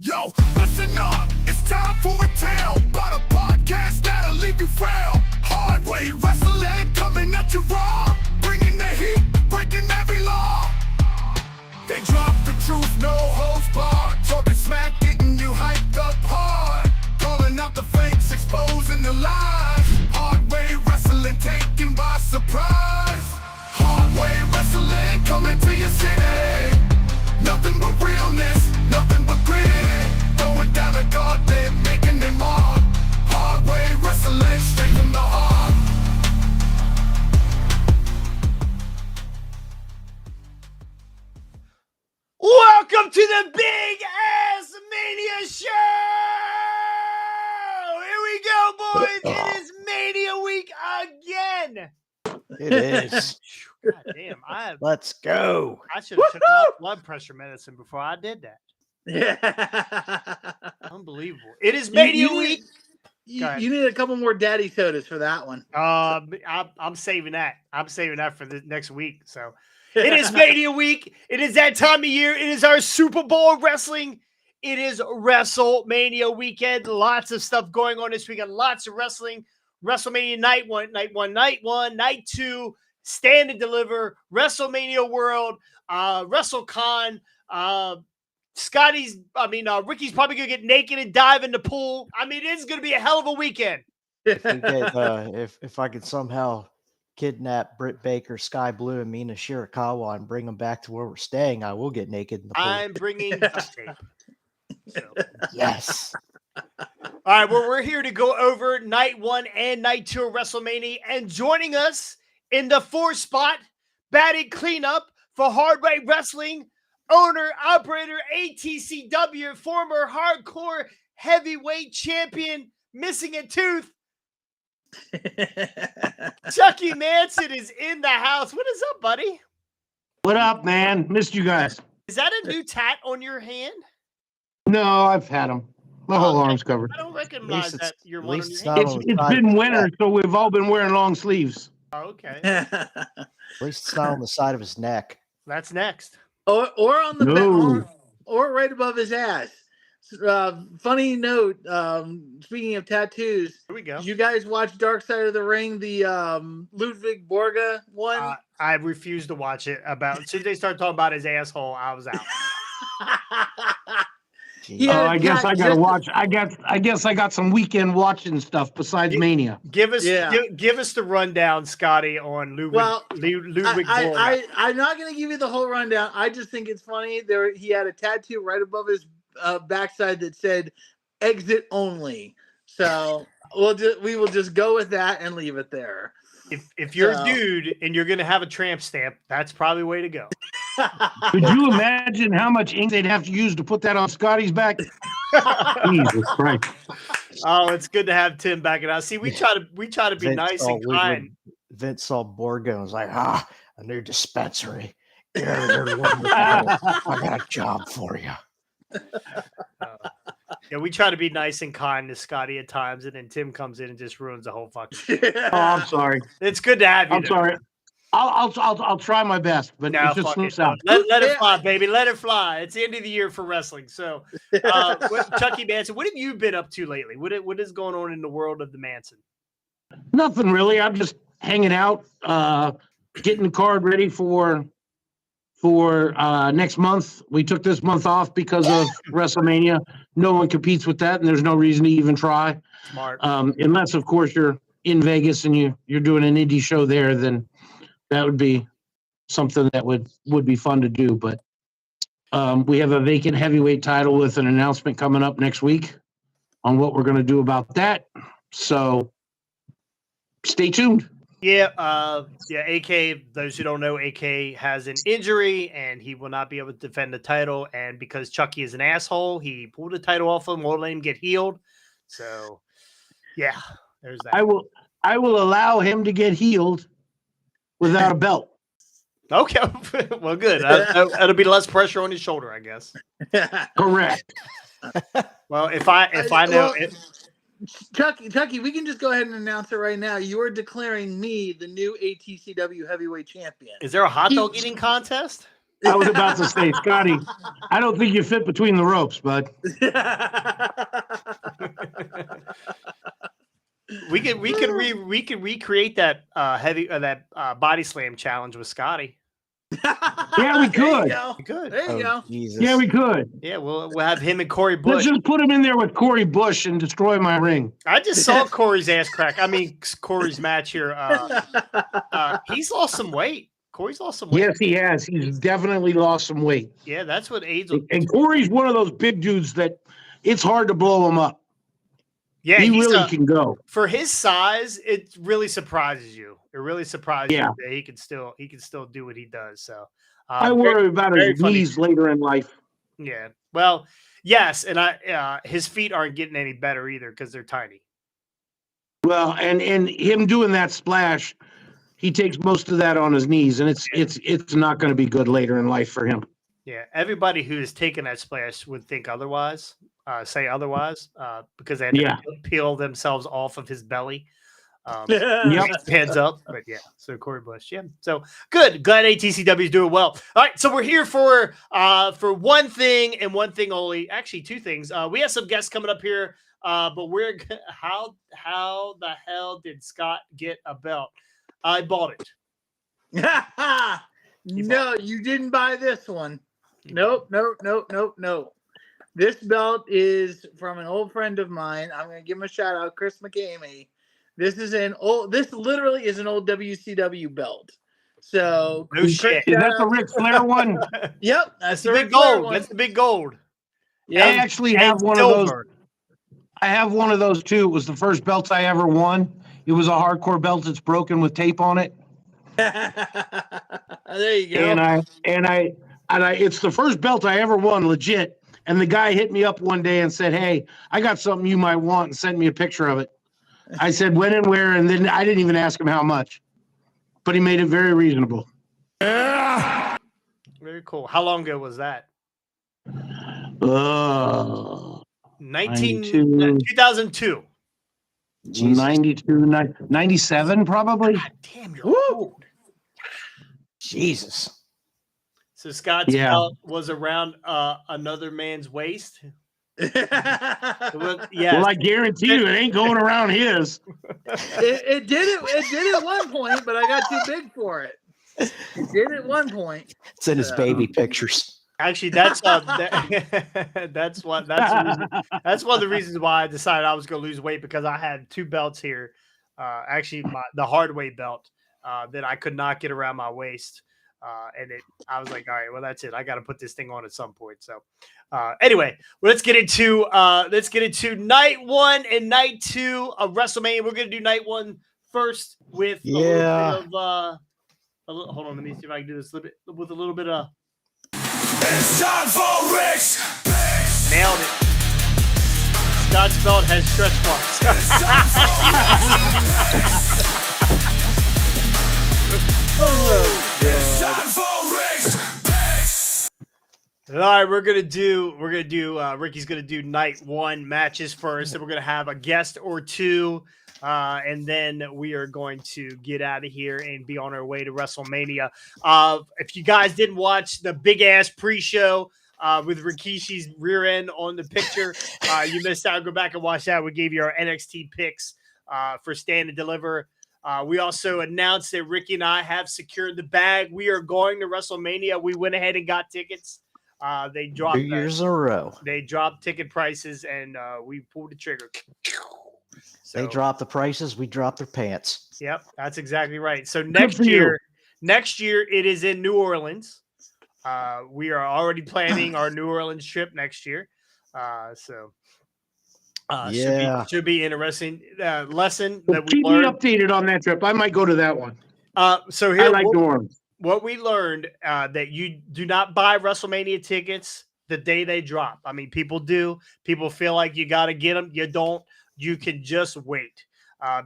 Yo, listen up, it's time for a tale about a podcast that'll leave you frail. Hard way wrestling coming at you raw, bringing the heat, breaking every law. They drop the truth, no holds barred, talking smack, getting you hyped up hard, calling out the fakes, exposing the lies. Hard way wrestling taken by surprise. Hard way wrestling coming to your city. Nothing but realness, nothing but grit. Going down a gauntlet, making them mark. Hard way wrestling, straight from the heart. Welcome to the Big Ass Mania Show! Here we go, boys. It is Mania Week again. It is. God damn, Let's go. I should have took my blood pressure medicine before I did that. Yeah. Unbelievable. It is Mania Week. You need a couple more daddy sodas for that one. I'm saving that. I'm saving that for the next week. So it is Mania Week. It is that time of year. It is our Super Bowl wrestling. It is WrestleMania weekend. Lots of stuff going on this weekend. Lots of wrestling. WrestleMania night one, night two, Stand and Deliver, WrestleMania World, WrestleCon. Ricky's probably gonna get naked and dive in the pool. I mean, it's gonna be a hell of a weekend. If I could somehow kidnap Britt Baker, Sky Blue, and Mina Shirakawa and bring them back to where we're staying, I will get naked in the pool. I'm bringing duct tape. So. Yes. All right, well, we're here to go over night one and night two of WrestleMania, and joining us in the fourth spot, batting cleanup for Hard Right Wrestling, owner, operator, ATCW, former hardcore heavyweight champion, missing a tooth. Chucky Manson is in the house. What is up, buddy? What up, man? Missed you guys. Is that a new tat on your hand? No, I've had them. My whole arm's covered. I don't recognize that you're one on your not hand. on the It's side been of his winter, neck. so we've all been wearing long sleeves. Oh, okay. At least it's not on the side of his neck. That's next. or on the No. or right above his ass. Funny note, speaking of tattoos, Here we go. did you guys watch Dark Side of the Ring, the Ludwig Borga one? I refuse to watch it. As soon as they started talking about his asshole, I was out. Yeah, I guess I gotta just- watch. I guess I got some weekend watching stuff besides Mania. Give us Yeah. give us the rundown, Scotty, on Ludwig. Well, Ludwig Borga. I'm not going to give you the whole rundown. I just think it's funny. He had a tattoo right above his backside that said "exit only." So we will just go with that and leave it there. If you're So- a dude and you're gonna have a tramp stamp, that's probably the way to go. Could you imagine how much ink they'd have to use to put that on Scotty's back? Jesus Christ! Oh, it's good to have Tim back it out. See, we try to be nice and kind. Vince saw Borgo and was like, a new dispensary. Get over there, Wonderful. I got a job for you. Yeah, we try to be nice and kind to Scotty at times, and then Tim comes in and just ruins the whole fucking. Oh, I'm sorry. It's good to have you. I'm though. sorry. I'll try my best, but No, it just fuck slips it. out. Let it fly, baby. Let it fly. It's the end of the year for wrestling. So, Chucky Manson, what have you been up to lately? What is going on in the world of the Manson? Nothing really. I'm just hanging out, getting the card ready for next month. We took this month off because of WrestleMania. No one competes with that, and there's no reason to even try. Smart. Unless, of course, you're in Vegas and you're doing an indie show there, then that would be something that would be fun to do. But we have a vacant heavyweight title with an announcement coming up next week on what we're going to do about that. So stay tuned. Yeah, AK, those who don't know, AK has an injury and he will not be able to defend the title. And because Chucky is an asshole, he pulled the title off him, won't let him get healed. So, yeah, there's that. I will allow him to get healed without a belt. Okay, well, good. That'll be less pressure on his shoulder, I guess. Correct. Well, if I know, Chucky, we can just go ahead and announce it right now. You are declaring me the new ATCW heavyweight champion. is there a hot dog eating contest? I was about to say, Scotty, I don't think you fit between the ropes, bud. We could recreate that body slam challenge with Scotty. Yeah, we There you could. go. We could. There you go. Jesus. Yeah, we could. Yeah, we'll have him and Corey Let's Bush. just put him in there with Corey Bush and destroy my ring. I just saw Corey's ass crack. I mean, Corey's match here. He's lost some weight. Corey's lost some weight. Yes, he has. He's definitely lost some weight. Yeah, that's what AIDS. And Corey's one of those big dudes that it's hard to blow him up. Yeah, he he's really can go. For his size. It really surprises you. It really surprises you that he can still do what he does. So I worry about his knees later in life. Yeah. Well, yes, and his feet aren't getting any better either because they're tiny. Well, and him doing that splash, he takes most of that on his knees, and it's not going to be good later in life for him. Yeah, everybody who has taken that splash would think otherwise, because they had to peel themselves off of his belly. Hands up, but yeah. So Corey Bush, yeah. So good. Glad ATCW is doing well. All right, so we're here for one thing and one thing only. Actually, two things. We have some guests coming up here, but how the hell did Scott get a belt? I bought it. No, you didn't buy this one. Nope. This belt is from an old friend of mine. I'm going to give him a shout out, Chris McCamey. This literally is an old WCW belt. So no shit. Is that the Ric Flair one? Yep, that's the big gold. That's the big gold. Yeah, I actually have one of those. I have one of those too. It was the first belt I ever won. It was a hardcore belt that's broken with tape on it. There you go. And I it's the first belt I ever won, legit. And the guy hit me up one day and said, "Hey, I got something you might want," and sent me a picture of it. I said when and where, and then I didn't even ask him how much, but he made it very reasonable. Yeah. Very cool. How long ago was that? 2002. 97 probably. God damn, you're old. Jesus. So Scott's belt was around another man's waist. Well, I guarantee you, it ain't going around his. It did at one point, but I got too big for it. It did at one point. It's in his baby pictures. Actually, that's one of the reasons why I decided I was going to lose weight, because I had two belts here. Actually, the hard weight belt that I could not get around my waist. I was like, all right, well, that's it. I got to put this thing on at some point. So anyway, let's get into night one and night two of WrestleMania. We're going to do night one first with a little bit of hold on. Let me see if I can do this with a little bit of. It's time for Rick's Picks. Nailed it. Scott's belt has stretch marks. It's time for Rick's Picks. All right, Ricky's gonna do night one matches first, and we're gonna have a guest or two, and then we are going to get out of here and be on our way to WrestleMania. If you guys didn't watch the big ass pre-show with Rikishi's rear end on the picture, you missed out. Go back and watch that. We gave you our NXT picks for Stand and Deliver. We also announced that Ricky and I have secured the bag. We are going to WrestleMania. We went ahead and got tickets. They dropped 2 years in a row. They dropped ticket prices, and we pulled the trigger. So, they dropped the prices. We dropped their pants. Yep, that's exactly right. So next year it is in New Orleans. We are already planning our New Orleans trip next year. Should be interesting. Lesson that we keep learned. Me updated on that trip. I might go to that one. So here, I like dorms. What we learned that you do not buy WrestleMania tickets the day they drop. I mean, people do. People feel like you got to get them. You don't. You can just wait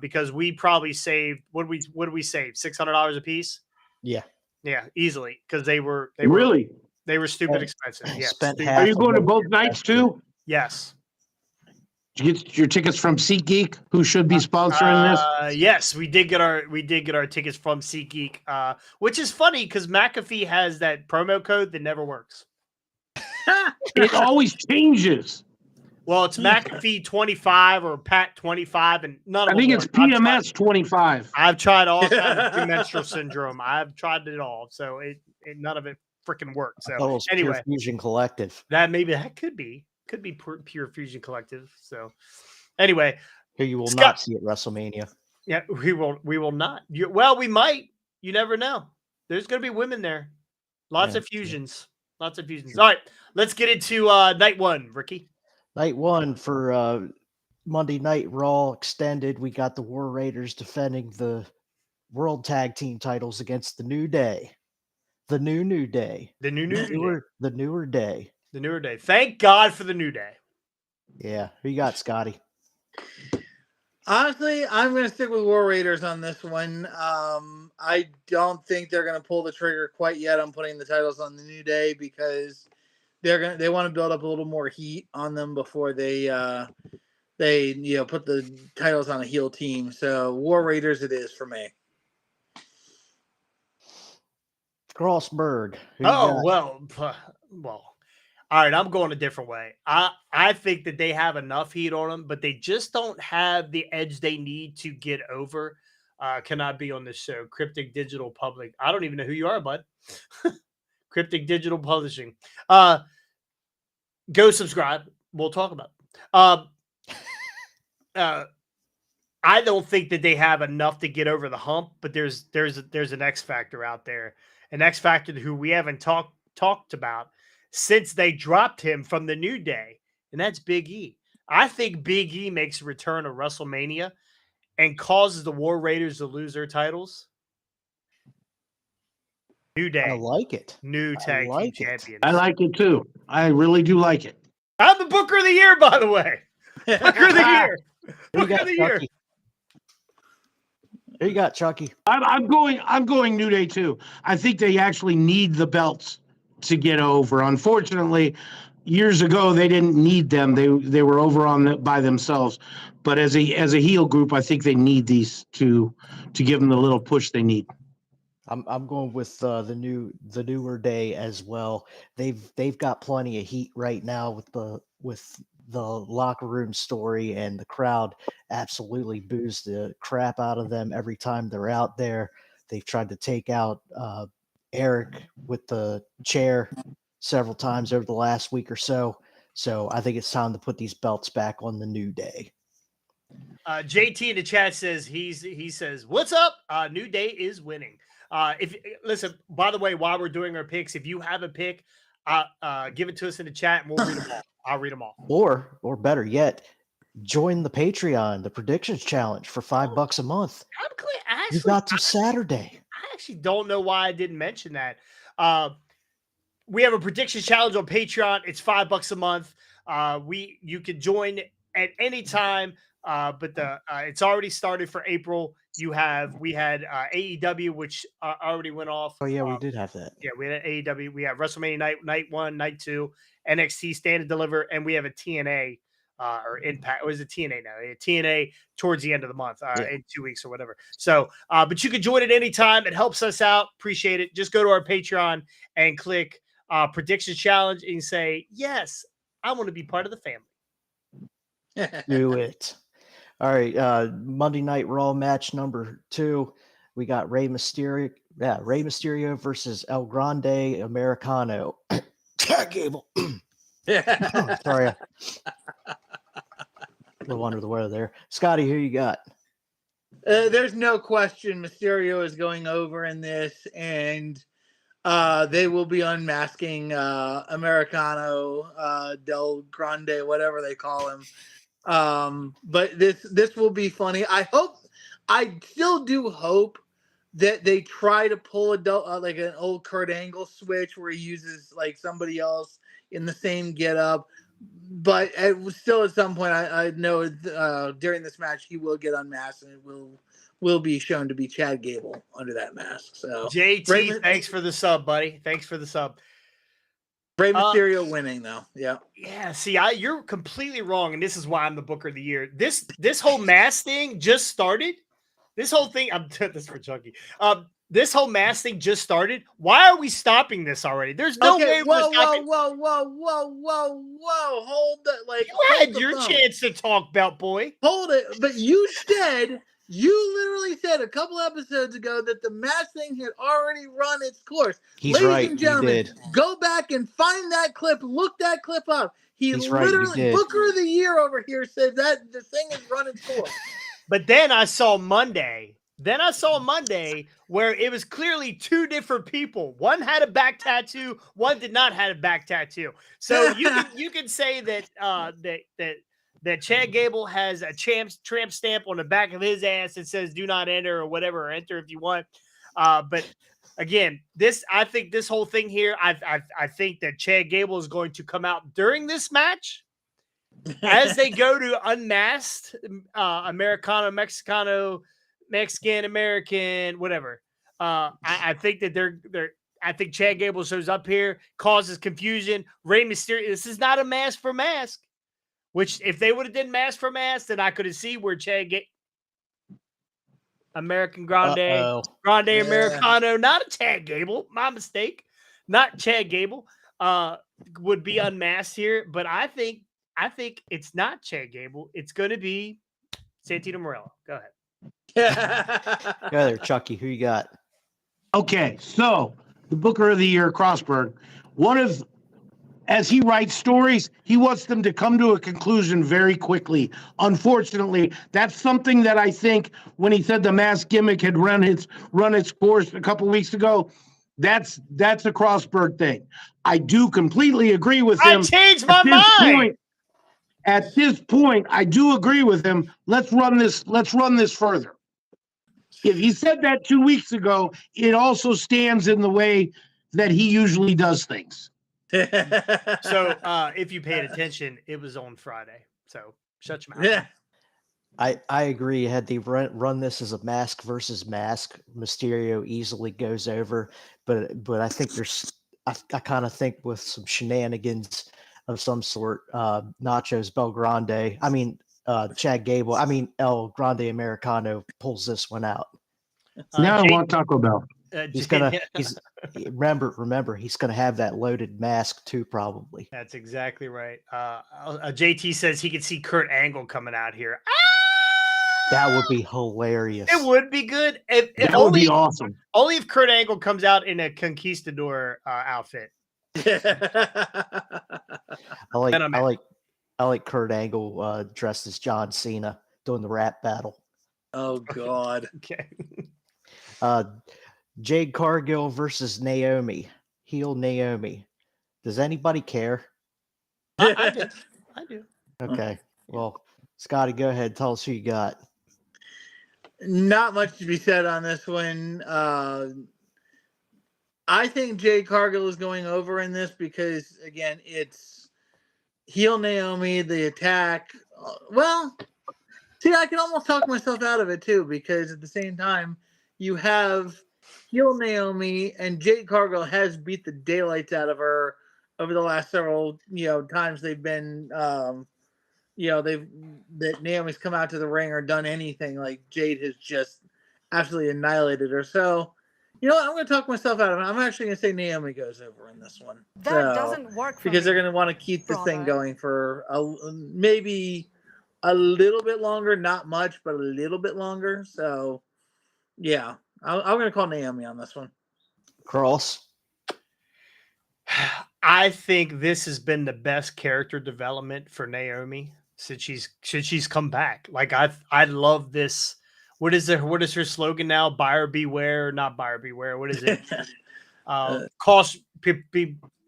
because we probably saved. What did we save? $600 a piece. Yeah, easily, because they were stupid expensive. Yeah, spent Are you going to both nights too? Yes. Did you get your tickets from SeatGeek, who should be sponsoring this? Yes, we did get our tickets from SeatGeek, which is funny because McAfee has that promo code that never works. It always changes. Well, it's McAfee 25 or Pat 25, and none of I them think it's work. PMS 25. I've tried all kinds of premenstrual syndrome. I've tried it all, so it none of it freaking worked. I thought it So was anyway, Pure Fusion Collective. that could be Pure Fusion Collective. So anyway, Here you will Scott- not see at WrestleMania. yeah, we will not. Well, we might. You never know. There's going to be women there. Lots Yeah, of fusions. Lots of fusions. All right, let's get into night one, Ricky. Night one for Monday Night Raw Extended. We got the War Raiders defending the World Tag Team titles against the New Day. The New Day. The new day. The newer day. The newer day. Thank God for the new day. Yeah. Who you got, Scotty? Honestly, I'm going to stick with War Raiders on this one. I don't think they're going to pull the trigger quite yet on putting the titles on the New Day because they want to build up a little more heat on them before they put the titles on a heel team. So War Raiders it is for me. Crossberg. Who you Oh, got? well. All right, I'm going a different way. I think that they have enough heat on them, but they just don't have the edge they need to get over. Cannot be on this show. Cryptic Digital Public. I don't even know who you are, bud. Cryptic Digital Publishing. Go subscribe. We'll talk about it. I don't think that they have enough to get over the hump, but there's an X Factor out there, an X Factor who we haven't talked about since they dropped him from the New Day, and that's Big E. I think Big E makes a return at WrestleMania and causes the War Raiders to lose their titles. New Day. I like it. New tag like team it. champions. I like it too. I really do like it. I'm the Booker of the Year, by the way. Booker of the Year. Who you Booker got, of the Year. Chucky? Who you got, Chucky? I'm going New Day too. I think they actually need the belts to get over. Unfortunately, years ago they didn't need them. They were over by themselves. But as a heel group, I think they need these to give them the little push they need. I'm going with the newer day as well. They've got plenty of heat right now with the locker room story, and the crowd absolutely boos the crap out of them every time they're out there. They've tried to take out Eric with the chair several times over the last week or so. So I think it's time to put these belts back on the New Day. JT in the chat says he says, "What's up? New Day is winning." If listen, by the way, while we're doing our picks, if you have a pick, give it to us in the chat and we'll read them all. I'll read them all. Or better yet, join the Patreon, the predictions challenge for $5 a month. I'm glad. You got to Saturday. I actually don't know why I didn't mention that. We have a prediction challenge on Patreon. It's $5 a month. You can join at any time. But it's already started for April. We had AEW, which already went off. Oh yeah, we did have that. Yeah, we had AEW. We have WrestleMania night 1, night 2, NXT Stand and Deliver, and we have a TNA or Impact. Or is it TNA now? TNA towards the end of the month, in 2 weeks or whatever. So, but you can join at any time. It helps us out. Appreciate it. Just go to our Patreon and click Prediction Challenge and say, yes, I want to be part of the family. Do it. All right, Monday Night Raw match number 2. We got Rey Mysterio versus El Grande Americano. Gable. Sorry. A little under the weather there. Scotty, who you got? There's no question Mysterio is going over in this, and they will be unmasking Americano, Del Grande, whatever they call him. But this will be funny. I still do hope that they try to pull like an old Kurt Angle switch where he uses like somebody else in the same getup. But still, at some point, I know during this match he will get unmasked, and it will be shown to be Chad Gable under that mask. So JT, thanks for the sub, buddy. Thanks for the sub. Rey Mysterio winning though. Yeah. Yeah, see, you're completely wrong, and this is why I'm the Booker of the Year. This whole mask thing just started. This whole thing, I'm doing this for Chunky. This whole mask thing just started. Why are we stopping this already? There's no way we're stopping. Whoa! Hold that! Like You had your chance to talk, Belt Boy. Hold it! But you literally said a couple episodes ago that the mask thing had already run its course. He's Ladies right. and gentlemen, He did. go back and find that clip. Look that clip up. He's right, he did. Booker of the Year over here says that the thing has run its course. But then I saw Monday. Where it was clearly two different people. One had a back tattoo. One did not have a back tattoo. So you can say that that Chad Gable has a tramp stamp on the back of his ass that says "Do not enter" or whatever, or enter if you want. But again, I think this whole thing here, I think that Chad Gable is going to come out during this match. As they go to unmasked Americano, Mexicano, Mexican, American, whatever. I think that I think Chad Gable shows up here, causes confusion. Rey Mysterio, this is not a mask for mask. Which if they would have done mask for mask, then I could have seen where American Grande, Americano, not a Chad Gable, my mistake, not Chad Gable, would be unmasked here. But I think it's not Chad Gable. It's going to be Santino Marella. Go ahead. Go there, Chucky. Who you got? Okay, so the Booker of the Year, Crossberg, as he writes stories, he wants them to come to a conclusion very quickly. Unfortunately, that's something that I think when he said the mask gimmick had run its course a couple weeks ago, that's a Crossberg thing. I do completely agree with him. I changed my mind. At this point, I do agree with him. Let's run this further. If he said that 2 weeks ago, it also stands in the way that he usually does things. So if you paid attention, it was on Friday. So shut your mouth. Yeah. I agree. Had they run this as a mask versus mask, Mysterio easily goes over. But I think I kind of think with some shenanigans of some sort, Nachos Belgrande. I mean, Chad Gable. I mean, El Grande Americano pulls this one out. Now I want Taco Bell. Remember, he's gonna have that loaded mask too, probably. That's exactly right. JT says he could see Kurt Angle coming out here. That would be hilarious. It would be good. That would be awesome. Only if Kurt Angle comes out in a conquistador outfit. I like Kurt Angle dressed as John Cena doing the rap battle. Oh God. Okay. Jade Cargill versus Naomi. Heel Naomi. Does anybody care? I do. Okay. Well, Scotty, go ahead. Tell us who you got. Not much to be said on this one. I think Jade Cargill is going over in this because, again, it's heel Naomi, the attack. Well, see, I can almost talk myself out of it, too, because at the same time, you have heel Naomi, and Jade Cargill has beat the daylights out of her over the last several, times they've been, that Naomi's come out to the ring or done anything. Like, Jade has just absolutely annihilated her. So, I'm going to talk myself out of it. I'm actually going to say Naomi goes over in this one. That doesn't work for because me, they're going to want to keep the thing going for maybe a little bit longer, not much, but a little bit longer. So, yeah, I'm going to call Naomi on this one. Cross. I think this has been the best character development for Naomi since she's come back. Like I love this. What is her slogan now? Buyer beware, not buyer beware. What is it? Caution,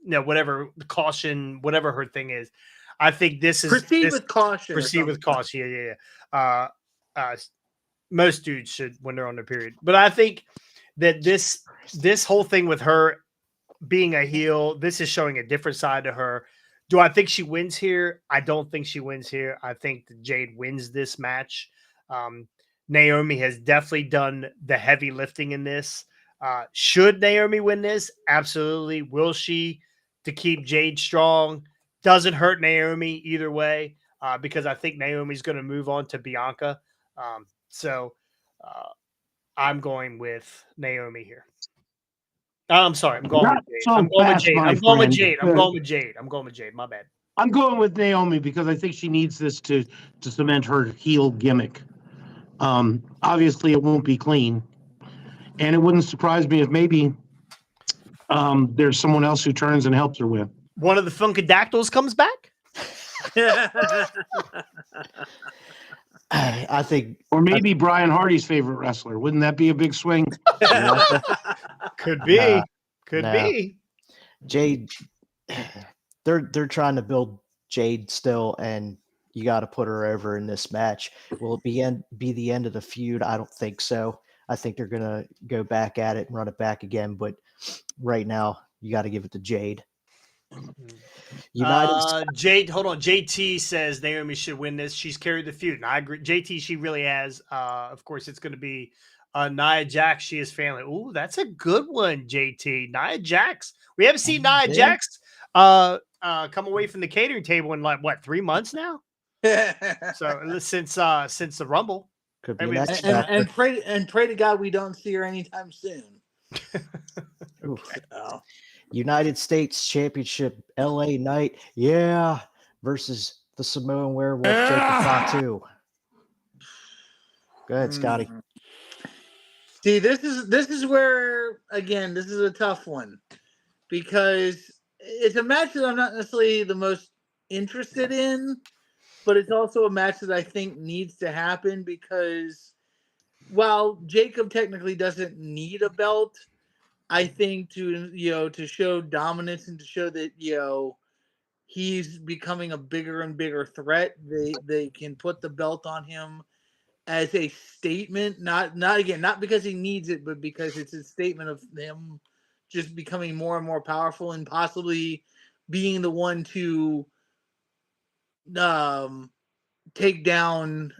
whatever caution, whatever her thing is. I think this is proceed with caution. Proceed with caution. Yeah. Most dudes should when they're on their period, but I think that this whole thing with her being a heel, this is showing a different side to her. Do I think she wins here? I don't think she wins here. I think that Jade wins this match. Naomi has definitely done the heavy lifting in this. Should Naomi win this? Absolutely. Will she to keep Jade strong. Doesn't hurt Naomi either way, because I think Naomi's going to move on to Bianca. So I'm going with Naomi here. I'm sorry. I'm going Not with Jade. so I'm going with fast, Jade. my I'm going with friend. Jade. I'm going with Jade. I'm going with Jade. My bad. I'm going with Naomi because I think she needs this to cement her heel gimmick. Obviously, it won't be clean, and it wouldn't surprise me if maybe there's someone else who turns and helps her win. One of the Funkadactyls comes back. I think Or maybe Brian Hardy's favorite wrestler. Wouldn't that be a big swing? Could be. Nah, Could nah. be. Jade, they're trying to build Jade still, and you got to put her over in this match. Will it be the end of the feud? I don't think so. I think they're gonna go back at it and run it back again. But right now, you got to give it to Jade. Jade, hold on. JT says Naomi should win this. She's carried the feud, and I agree. JT, she really has. Of course, it's going to be Nia Jax. She is family. Ooh, that's a good one, JT. Nia Jax. We haven't seen Nia Jax come away from the catering table in like what 3 months now. So since the Rumble, Could be maybe next. and pray to God we don't see her anytime soon. Ooh. So. United States Championship, LA Knight, versus the Samoan Werewolf, Jacob Fatu. Go ahead, Scotty. See, this is where again, this is a tough one because it's a match that I'm not necessarily the most interested in, but it's also a match that I think needs to happen because while Jacob technically doesn't need a belt, I think to show dominance and to show that he's becoming a bigger and bigger threat, they can put the belt on him as a statement, not because he needs it, but because it's a statement of him just becoming more and more powerful and possibly being the one to take down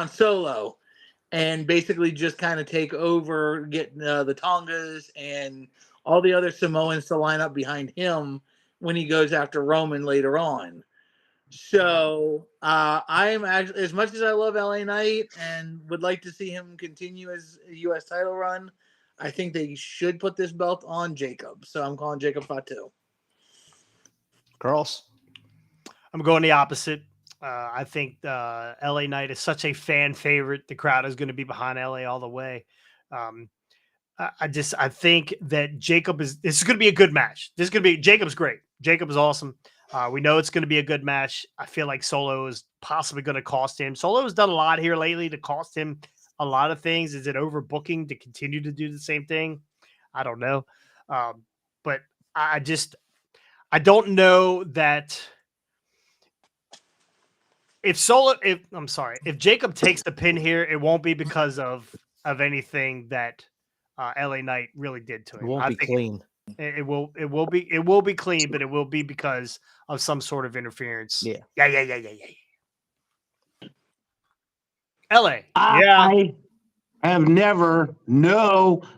Solo and basically just kind of take over, get the Tongas and all the other Samoans to line up behind him when he goes after Roman later on. So I am actually, as much as I love LA Knight and would like to see him continue his U.S. title run, I think they should put this belt on Jacob. So I'm calling Jacob Fatu. Carlos? I'm going the opposite. I think LA Knight is such a fan favorite. The crowd is going to be behind LA all the way. I think that this is going to be a good match. Jacob's great. Jacob is awesome. We know it's going to be a good match. I feel like Solo is possibly going to cost him. Solo has done a lot here lately to cost him a lot of things. Is it overbooking to continue to do the same thing? I don't know. But I don't know that if Jacob takes the pin here, it won't be because of anything that LA Knight really did to him. It won't be clean. It will be clean, but it will be because of some sort of interference. Yeah. LA. I have never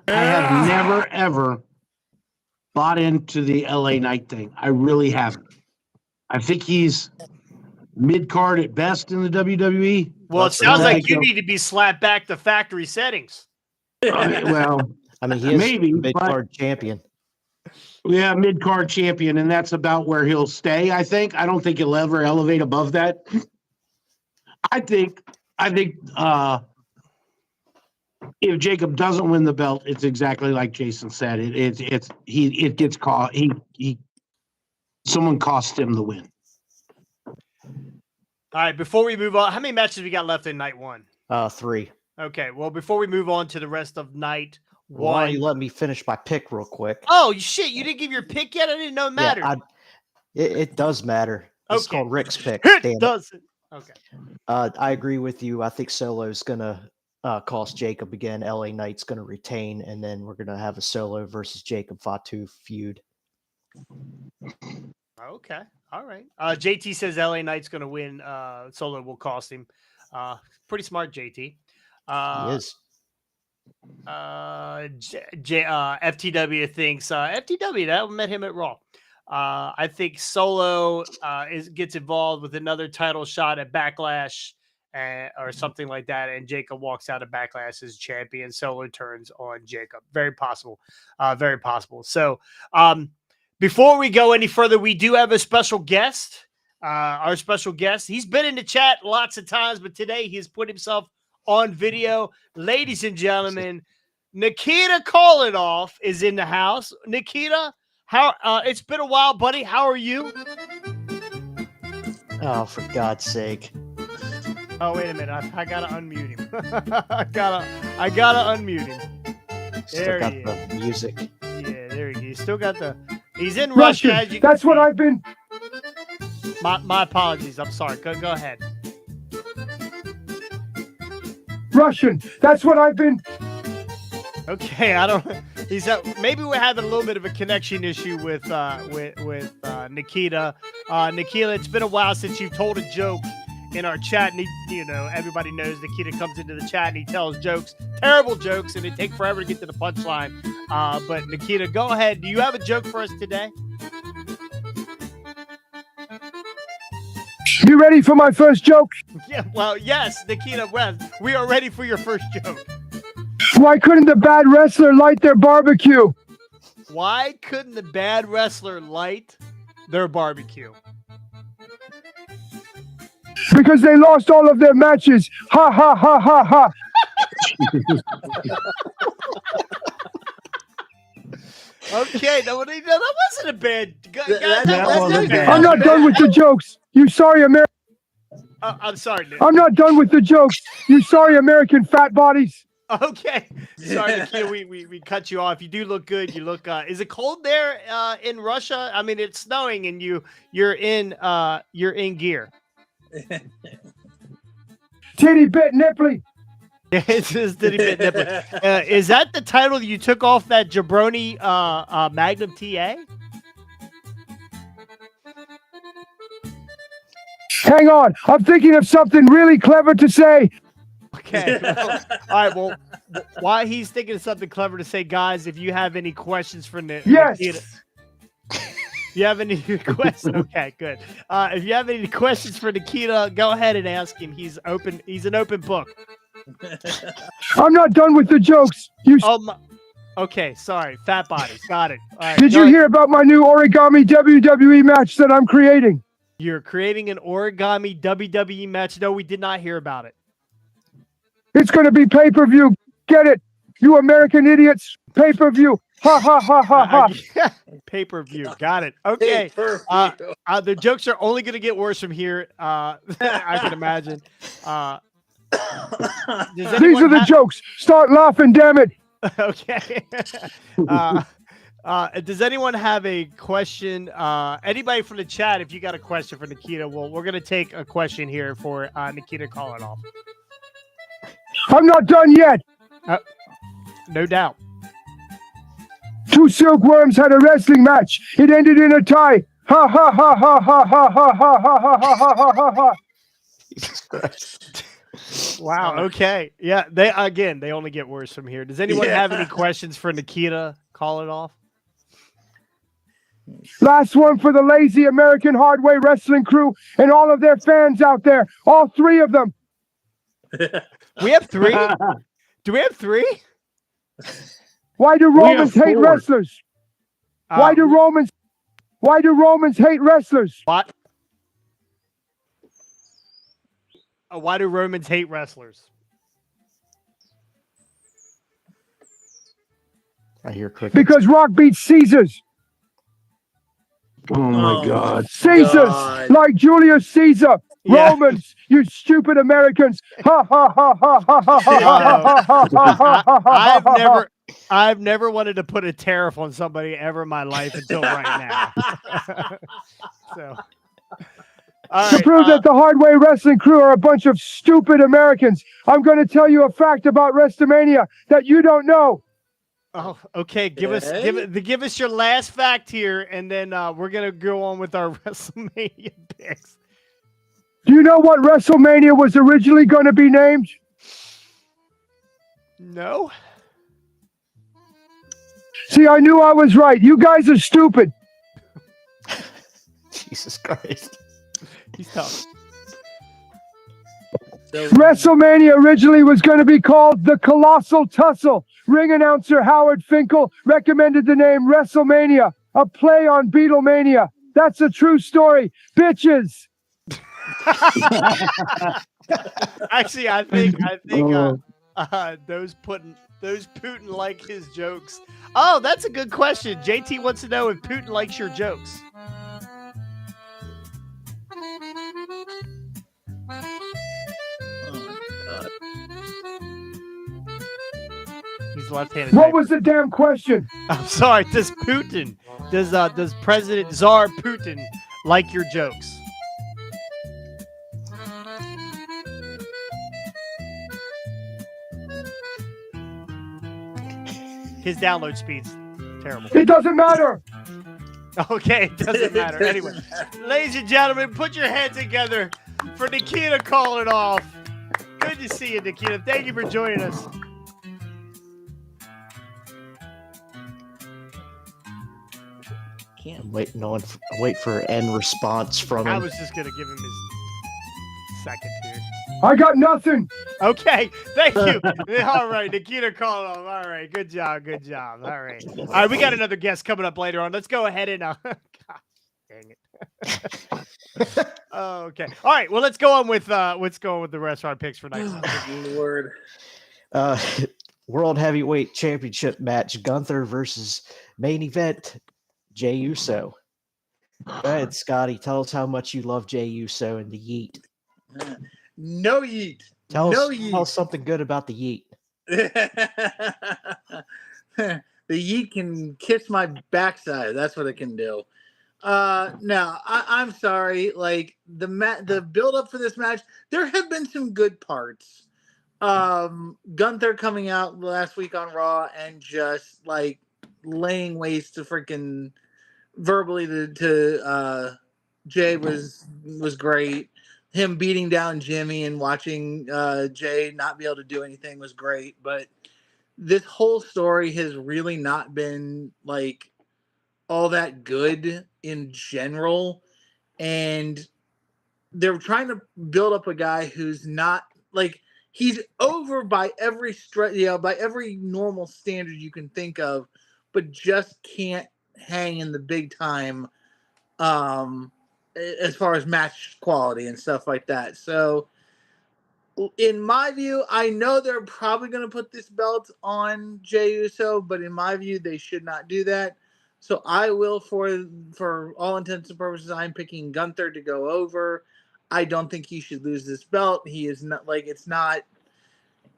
ever bought into the LA Knight thing. I really haven't. I think he's mid-card at best in the WWE. Well, it sounds like you need to be slapped back to factory settings. Well, I mean, he is maybe mid-card champion. Yeah, mid-card champion, and that's about where he'll stay, I think. I don't think he'll ever elevate above that. I think if Jacob doesn't win the belt, it's exactly like Jason said. It gets caught. Someone cost him the win. All right, before we move on, how many matches we got left in night one? 3. Okay, well, before we move on to the rest of night one. Why don't you let me finish my pick real quick? Oh, shit, you didn't give your pick yet? I didn't know it mattered. Yeah, it does matter. It's called Rick's pick. It doesn't. Okay. I agree with you. I think Solo's going to cost Jacob again. LA Knight's going to retain, and then we're going to have a Solo versus Jacob Fatu feud. Okay. All right. JT says LA Knight's going to win. Solo will cost him. Pretty smart, JT. He is. FTW thinks FTW that met him at Raw. I think Solo gets involved with another title shot at Backlash or something like that, and Jacob walks out of Backlash as champion. Solo turns on Jacob. Very possible. Very possible. So before we go any further, we do have a special guest. Our special guest. He's been in the chat lots of times, but today he's put himself on video. Ladies and gentlemen, Nikita Kolonoff is in the house. Nikita, how it's been a while, buddy. How are you? Oh, for God's sake! Oh, wait a minute. I gotta unmute him. I gotta unmute him. Still There got he the music. Yeah, there he is. Still got the. He's in Russian. Russia. As you That's can what see. I've been. My apologies. I'm sorry. Go ahead. Russian. That's what I've been. Okay, I don't. Maybe we're having a little bit of a connection issue with Nikita. Nikita, it's been a while since you told a joke in our chat. And everybody knows Nikita comes into the chat and he tells jokes, terrible jokes, and it takes forever to get to the punchline. But Nikita, go ahead. Do you have a joke for us today? You ready for my first joke? Yeah. Well, yes, Nikita. Well, we are ready for your first joke. Why couldn't the bad wrestler light their barbecue? Why couldn't the bad wrestler light their barbecue? Because they lost all of their matches. Ha ha ha ha ha. Okay, no, that wasn't a bad. That wasn't bad. I'm not done with the jokes. You sorry, American. I'm sorry, Nick. I'm not done with the jokes. You sorry, American fat bodies. Okay, sorry, Nikita, we cut you off. You do look good. You look. Is it cold there in Russia? I mean, it's snowing, and you're in gear. Titty bit nipply. It's just diddy bit nipple. Is that the title you took off that jabroni Magnum TA? Hang on. I'm thinking of something really clever to say. Okay. Well, all right. Well, while he's thinking of something clever to say, guys, if you have any questions for Yes. Nikita, you have any questions? Okay, good. If you have any questions for Nikita, go ahead and ask him. He's open. He's an open book. I'm not done with the jokes. You. Okay, sorry. Fat bodies. Got it. All right. Did you hear about my new origami WWE match that I'm creating? You're creating an origami WWE match. No, we did not hear about it. It's going to be pay-per-view. Get it? You American idiots. Pay-per-view. Ha ha ha ha ha. Pay-per-view. Got it. Okay. The jokes are only going to get worse from here. I can imagine. These are the jokes. Start laughing, damn it. Okay. Does anyone have a question? Anybody from the chat, if you got a question for Nikita, well, we're going to take a question here for Nikita Kolonoff. I'm not done yet. No doubt. Two silkworms had a wrestling match. It ended in a tie. Ha ha ha ha ha ha ha ha ha ha ha ha ha. Jesus Christ. Wow. Okay. Yeah. They only get worse from here. Does anyone have any questions for Nikita Kolonoff? Last one for the lazy American Hardway wrestling crew and all of their fans out there. All three of them. We have three. Do we have three? Why do Romans hate four. wrestlers? Why do Romans hate wrestlers? What? Why do Romans hate wrestlers? I hear crickets. Because Rock beats Caesars. Oh my God. Caesars, God. like Julius Caesar. Yeah. Romans, you stupid Americans. Ha ha ha ha ha ha ha ha ha ha ha. I've never wanted to put a tariff on somebody ever in my life until right now. So, all To right, prove that the Hardway wrestling crew are a bunch of stupid Americans, I'm going to tell you a fact about WrestleMania that you don't know. oh, okay. Give us your last fact here, and then we're gonna go on with our WrestleMania picks. Do you know what WrestleMania was originally going to be named? No. See, I knew I was right. You guys are stupid. Jesus Christ. He's tough. So WrestleMania originally was going to be called the Colossal Tussle. Ring announcer Howard Finkel recommended the name WrestleMania, a play on Beatlemania. That's a true story, bitches. Actually, I think those Putin like his jokes. Oh, that's a good question. JT wants to know if Putin likes your jokes. He's left-handed. What was the damn question? I'm sorry. Does President Tsar Putin like your jokes? His download speed's terrible. It doesn't matter. Okay, it doesn't matter. Anyway, ladies and gentlemen, put your hands together for Nikita calling it off. Good to see you, Nikita. Thank you for joining us. I'm waiting on. Wait for end response from I him. was just gonna give him his second here. I got nothing. Okay, thank you. All right, Nikita calling off. All right, good job, good job. All right, we got another guest coming up later on. Let's go ahead and God, dang it. Okay, all right. Well, let's go on with the restaurant picks for next. Lord. World Heavyweight Championship match: Gunther versus main event Jey Uso. Go ahead, Scotty. Tell us how much you love Jey Uso and the Yeet. No yeet. Tell no us something good about the Yeet. The yeet can kiss my backside. That's what it can do. No, I'm sorry. Like the build up for this match, there have been some good parts. Gunther coming out last week on Raw and just like laying waste to freaking verbally to Jay was great. Him beating down Jimmy and watching Jay not be able to do anything was great. But this whole story has really not been like all that good in general. And they're trying to build up a guy who's not like he's over by every by every normal standard you can think of, but just can't hang in the big time as far as match quality and stuff like that. So in my view, I know they're probably going to put this belt on Jey Uso, but in my view, they should not do that. So I will, for all intents and purposes, I'm picking Gunther to go over. I don't think he should lose this belt. He is not like this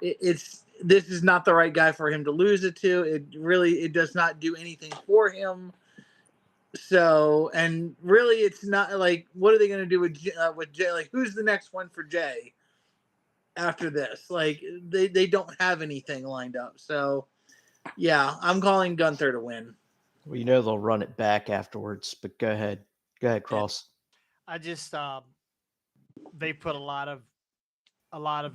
is not the right guy for him to lose it to. It does not do anything for him. So, and really, it's not like, what are they going to do with Jay? Like, who's the next one for Jay after this? Like, they don't have anything lined up. So, yeah, I'm calling Gunther to win. Well, you know they'll run it back afterwards, but go ahead, Cross. I just they put a lot of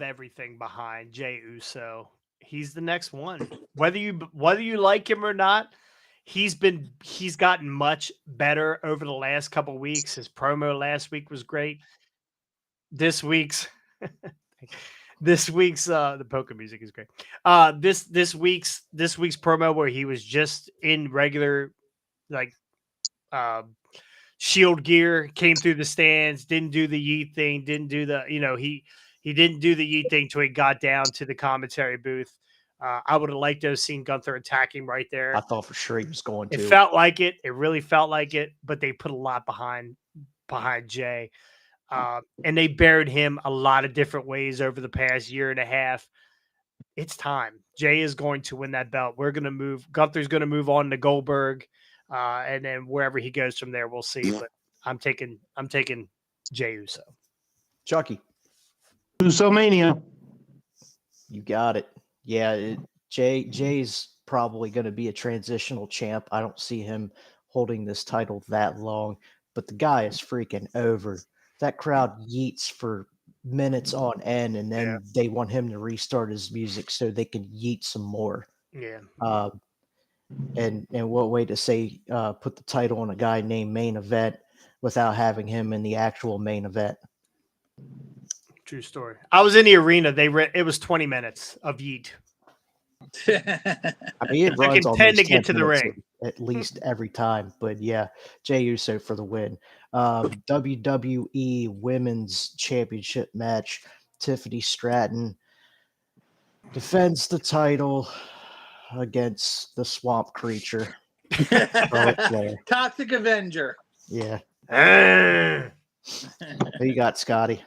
everything behind Jey Uso. He's the next one. Whether you like him or not, he's gotten much better over the last couple weeks. His promo last week was great. This week's the polka music is great. This week's promo where he was just in regular Shield gear, came through the stands, didn't do the yeet thing, didn't do the he didn't do the yeet thing till he got down to the commentary booth. I would have liked to have seen Gunther attacking right there. I thought for sure he was going to. It felt like it. It really felt like it, but they put a lot behind Jay. And they buried him a lot of different ways over the past year and a half. It's time. Jay is going to win that belt. Gunther's going to move on to Goldberg. And then wherever he goes from there, we'll see. But I'm taking Jey Uso. Chucky. Usomania. You got it. Yeah, Jay's probably going to be a transitional champ. I don't see him holding this title that long, but the guy is freaking over. That crowd yeets for minutes on end, and then they want him to restart his music so they can yeet some more. Yeah. And what way to say put the title on a guy named Main Event without having him in the actual main event? True story. I was in the arena. It was 20 minutes of yeet. I mean, it It took runs him 10 almost to 10 get to the minutes ring. at least every time. But yeah, Jey Uso for the win. WWE Women's Championship match. Tiffany Stratton defends the title against the Swamp Creature. Charlotte Flair. Toxic Avenger. Yeah. Ah. Who you got, Scotty?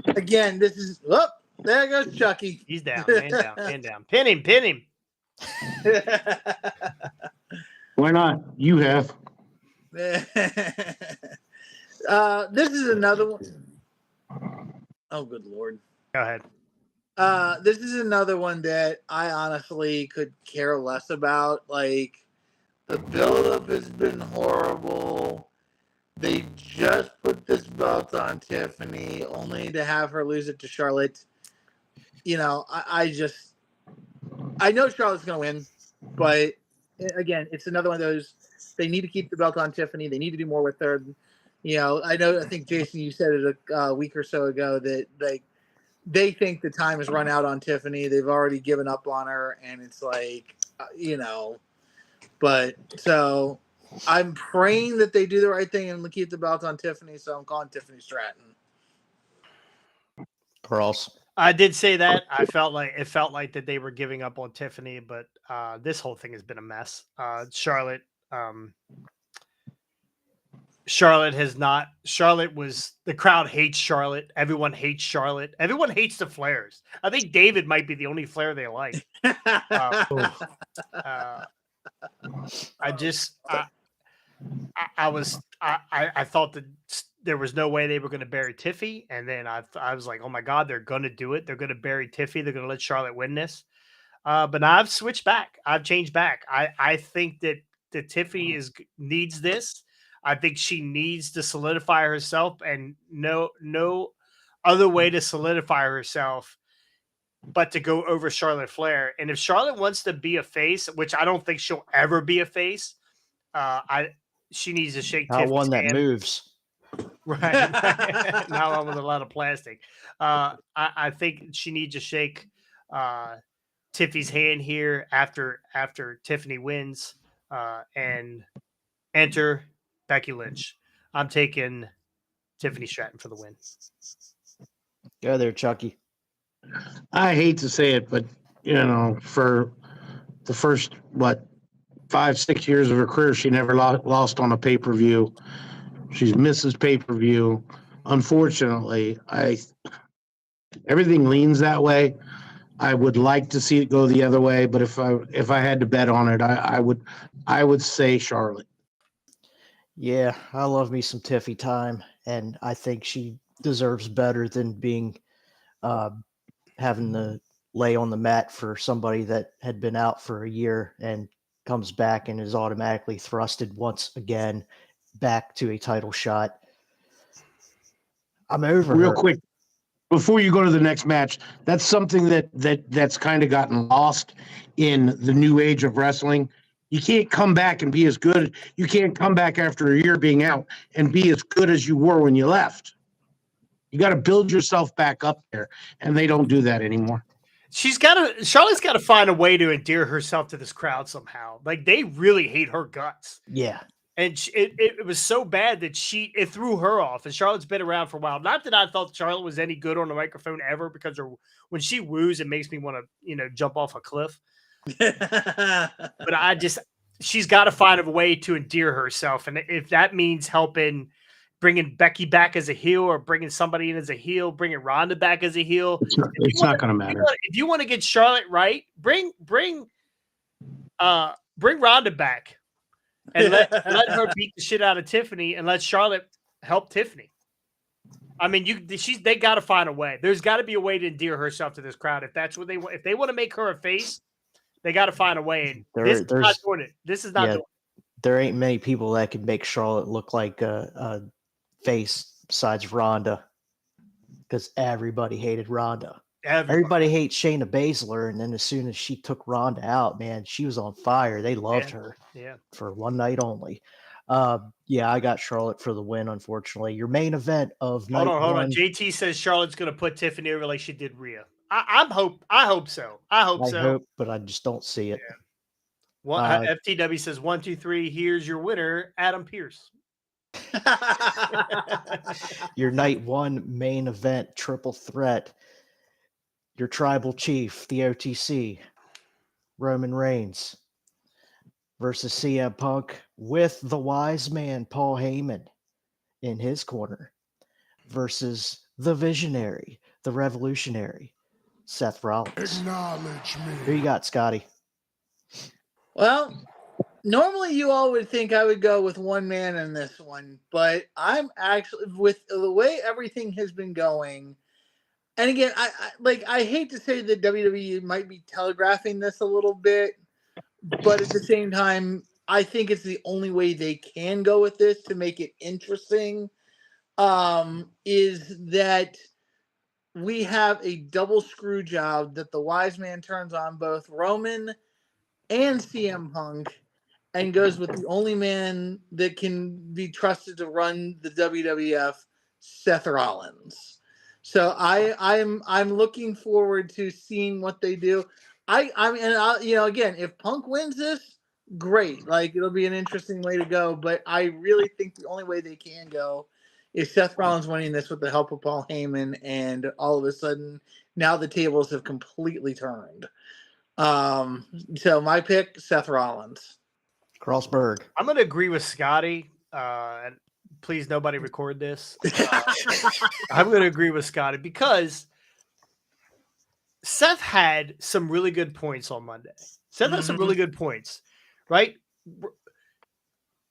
Again, this is. Oh, there goes Chucky. He's down, man down, man down. Pin him. Why not? You have. This is another one. Oh, good Lord. Go ahead. This is another one that I honestly could care less about. Like, the build-up has been horrible. They just put this belt on Tiffany only to have her lose it to Charlotte. You know, I know Charlotte's going to win, but again, it's another one of those, they need to keep the belt on Tiffany. They need to do more with her. You know, I think Jason, you said it a week or so ago that they think the time has run out on Tiffany. They've already given up on her, and it's like, you know, but so I'm praying that they do the right thing and keep the belt on Tiffany. So I'm calling Tiffany Stratton. Pearls. I did say that. It felt like that they were giving up on Tiffany, but this whole thing has been a mess. Charlotte has not. Charlotte was, the crowd hates Charlotte. Everyone hates Charlotte. Everyone hates the Flairs. I think David might be the only Flair they like. I thought that there was no way they were going to bury Tiffy, and then I was like, oh my God, they're going to do it. They're going to bury Tiffy. They're going to let Charlotte win this. But now I've switched back. I've changed back. I think that Tiffy needs this. I think she needs to solidify herself, and no other way to solidify herself but to go over Charlotte Flair. And if Charlotte wants to be a face, which I don't think she'll ever be a face, she needs to shake Not Tiffy's one that hand. moves. Right. Not one with a lot of plastic. I think she needs to shake Tiffy's hand here after Tiffany wins and enter Becky Lynch. I'm taking Tiffany Stratton for the win. Go there, Chucky. I hate to say it, but you know, for the first 5-6 years of her career, she never lost on a pay-per-view. She's Mrs. Pay-per-view. Unfortunately, everything leans that way. I would like to see it go the other way, but if I had to bet on it, I would say Charlotte. Yeah, I love me some Tiffy time, and I think she deserves better than being having to lay on the mat for somebody that had been out for a year and comes back and is automatically thrusted once again back to a title shot. I'm over Real her. quick, before you go to the next match, that's something that's kind of gotten lost in the new age of wrestling. You can't come back and be as good. You can't come back after a year being out and be as good as you were when you left. You got to build yourself back up there, and they don't do that anymore. Charlotte's got to find a way to endear herself to this crowd somehow. Like, they really hate her guts. Yeah. And it was so bad that it threw her off. And Charlotte's been around for a while. Not that I thought Charlotte was any good on the microphone ever, because when she woos, it makes me want to, jump off a cliff. But she's got to find a way to endear herself. And if that means bringing Becky back as a heel, or bringing somebody in as a heel, bringing Ronda back as a heel, It's not going to matter. If you want to get Charlotte right, bring Ronda back. And let her beat the shit out of Tiffany, and let Charlotte help Tiffany. I mean, they got to find a way. There's got to be a way to endear herself to this crowd. If that's what they want, if they want to make her a face, they got to find a way. And this is not doing it. This is not doing it. There ain't many people that can make Charlotte look like a face besides Ronda, because everybody hated Ronda. Everybody hates Shayna Baszler, and then as soon as she took Ronda out, man, she was on fire. They loved her. Yeah. For one night only. Yeah, I got Charlotte for the win, unfortunately. Your main event of night Hold on. one. JT says Charlotte's going to put Tiffany over like she did Rhea. I hope so. I hope, but I just don't see it. Yeah. FTW says 1, 2, 3. Here's your winner, Adam Pearce. Your night one main event triple threat. Your tribal chief, the OTC, Roman Reigns versus CM Punk with the wise man Paul Heyman in his corner versus the visionary, the revolutionary, Seth Rollins. Acknowledge me. Who you got, Scotty? Well, normally you all would think I would go with one man in this one, but I'm actually, with the way everything has been going, and again, I hate to say that WWE might be telegraphing this a little bit, but at the same time, I think it's the only way they can go with this to make it interesting. Is that we have a double screw job that the wise man turns on both Roman and CM Punk and goes with the only man that can be trusted to run the WWF, Seth Rollins. So I'm looking forward to seeing what they do. Again, if Punk wins this, great. Like, it'll be an interesting way to go. But I really think the only way they can go is Seth Rollins winning this with the help of Paul Heyman, and all of a sudden now the tables have completely turned. So my pick, Seth Rollins. Crossberg. I'm going to agree with Scotty. And please, nobody record this. I'm going to agree with Scotty because Seth had some really good points on Monday. Seth had some really good points, right?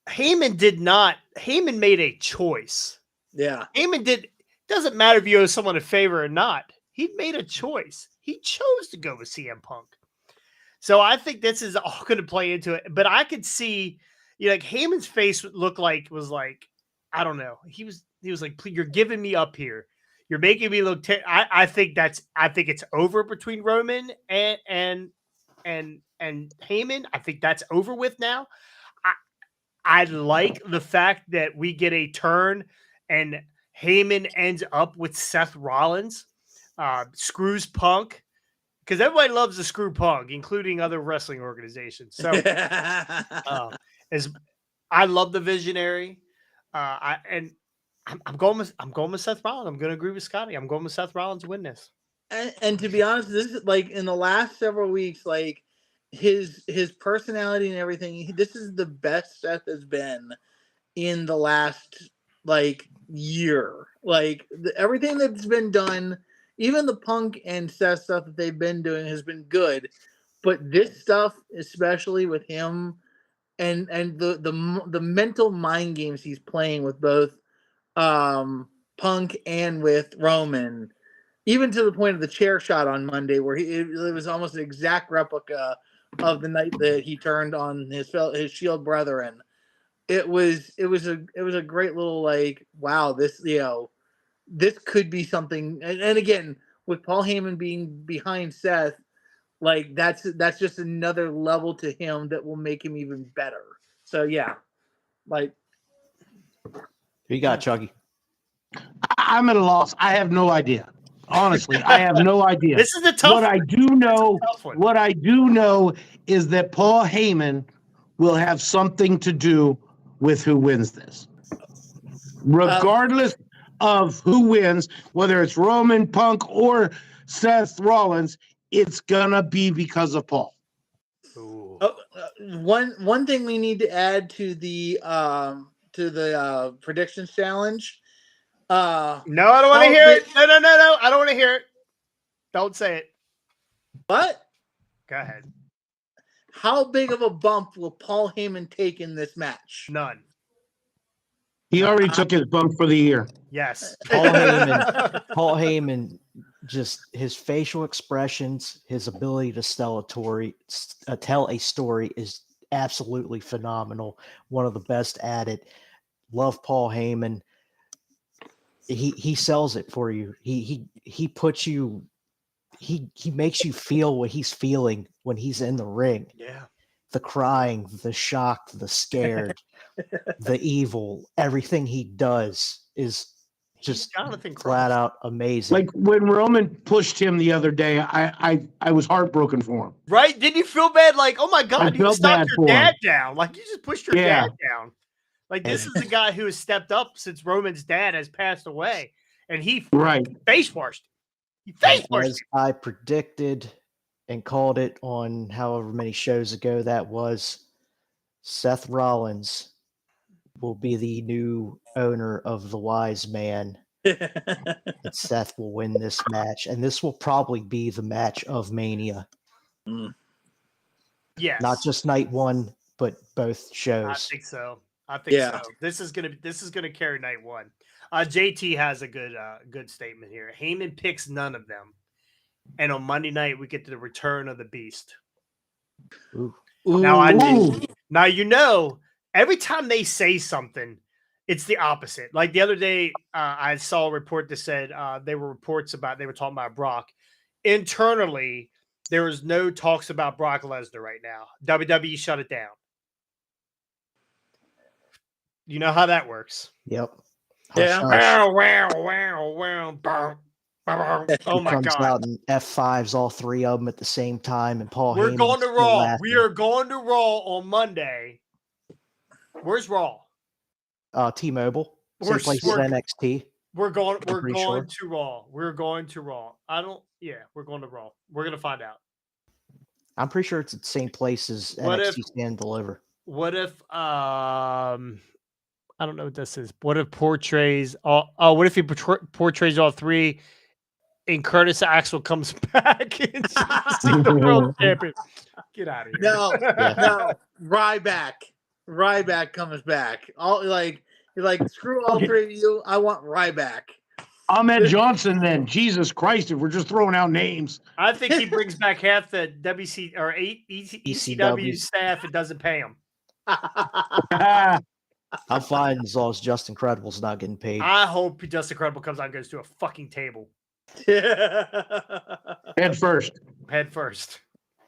Heyman made a choice. Yeah. Doesn't matter if you owe someone a favor or not. He made a choice. He chose to go with CM Punk. So I think this is all going to play into it. But I could see, like Heyman's face was like, I don't know. He was like, you're giving me up here. You're making me look. I think it's over between Roman and Heyman. I think that's over with now. I like the fact that we get a turn and Heyman ends up with Seth Rollins, screws Punk, because everybody loves to screw Punk, including other wrestling organizations. So I love the visionary, I'm going with Seth Rollins. I'm going to agree with Scotty. I'm going with Seth Rollins to win this. And to be honest, this is like in the last several weeks, like his personality and everything. This is the best Seth has been in the last year. Like everything that's been done, even the Punk and Seth stuff that they've been doing has been good, but this stuff, especially with him and the mental mind games he's playing with both Punk and with Roman, even to the point of the chair shot on Monday, where it was almost an exact replica of the night that he turned on his Shield brethren. It was a great little wow, this this could be something. And again, with Paul Heyman being behind Seth, that's just another level to him that will make him even better. So yeah, who you got, Chucky? I'm at a loss. I have no idea. Honestly, I have no idea. This is the tough one. What I do know is that Paul Heyman will have something to do with who wins this. Regardless of who wins, whether it's Roman, Punk, or Seth Rollins, it's gonna be because of Paul. One thing we need to add to the predictions challenge. No, I don't want to hear it. No. I don't want to hear it. Don't say it. What? Go ahead. How big of a bump will Paul Heyman take in this match? None. He already took his bump for the year. Yes. Paul Heyman, just his facial expressions, his ability to tell a story is absolutely phenomenal. One of the best at it. Love Paul Heyman. He sells it for you. He puts you he makes you feel what he's feeling when he's in the ring. Yeah. The crying, the shocked, the scared, the evil, everything he does is just Jonathan Cross. flat out amazing. Like when Roman pushed him the other day, I was heartbroken for him. Right? Didn't you feel bad? Like, oh my I God, you felt stopped bad your for dad him. down. Like, you just pushed your Yeah. dad down. Like, this is the guy who has stepped up since Roman's dad has passed away. And he Right. face washed him. He face washed As him. I predicted and called it on however many shows ago that was, Seth Rollins will be the new owner of the Wise Man. And Seth will win this match. And this will probably be the match of Mania. Yes. Not just night one, but both I shows. think so. I think Yeah. so. This is gonna carry night one. JT has a good statement here. Heyman picks none of them. And on Monday night, we get to the return of the Beast. Ooh. Now I Ooh. did. Now you know, every time they say something, it's the opposite. Like the other day, I saw a report that said they were talking about Brock. Internally, there was no talks about Brock Lesnar right now. WWE shut it down. You know how that works. Yep. Yeah. Hush, hush. Oh He my comes God. out in F5s, all three of them at the same time, and Paul We're Heyman's going to still Raw. laughing. We are going to Raw on Monday. Where's Raw? T-Mobile, same We're- place as we're- NXT. We're going pretty sure. to Raw. We're going to Raw. We're going to Raw. We're going to find out. I'm pretty sure it's at the same place as What if- NXT Stand and Deliver. What if I don't know what this is. What if portrays what if he portrays all three and Curtis Axel comes back and the world champion? Get out of here. No, Yeah. no. Ryback comes back. You're like, screw all three of you. I want Ryback. Ahmed Johnson then. Jesus Christ, if we're just throwing out names. I think he brings back half the WC or ECW staff and doesn't pay them. I'm fine as long as Justin Credible's not getting paid. I hope Justin Credible comes out and goes to a fucking table Head first. head first.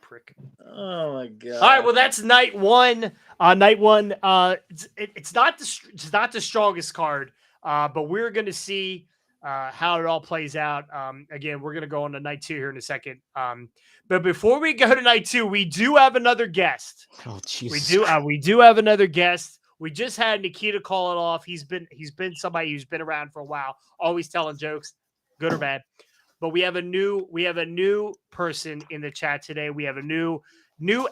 Prick. Oh my God. All right, well that's night one. Night one. It's not the strongest card, but we're going to see how it all plays out. Again, we're going to go on to night two here in a second. But before we go to night two, we do have another guest. Oh, Jesus. We do have another guest. We just had Nikita call it off. He's been somebody who's been around for a while, always telling jokes, good or bad. But we have a new person in the chat today. We have a new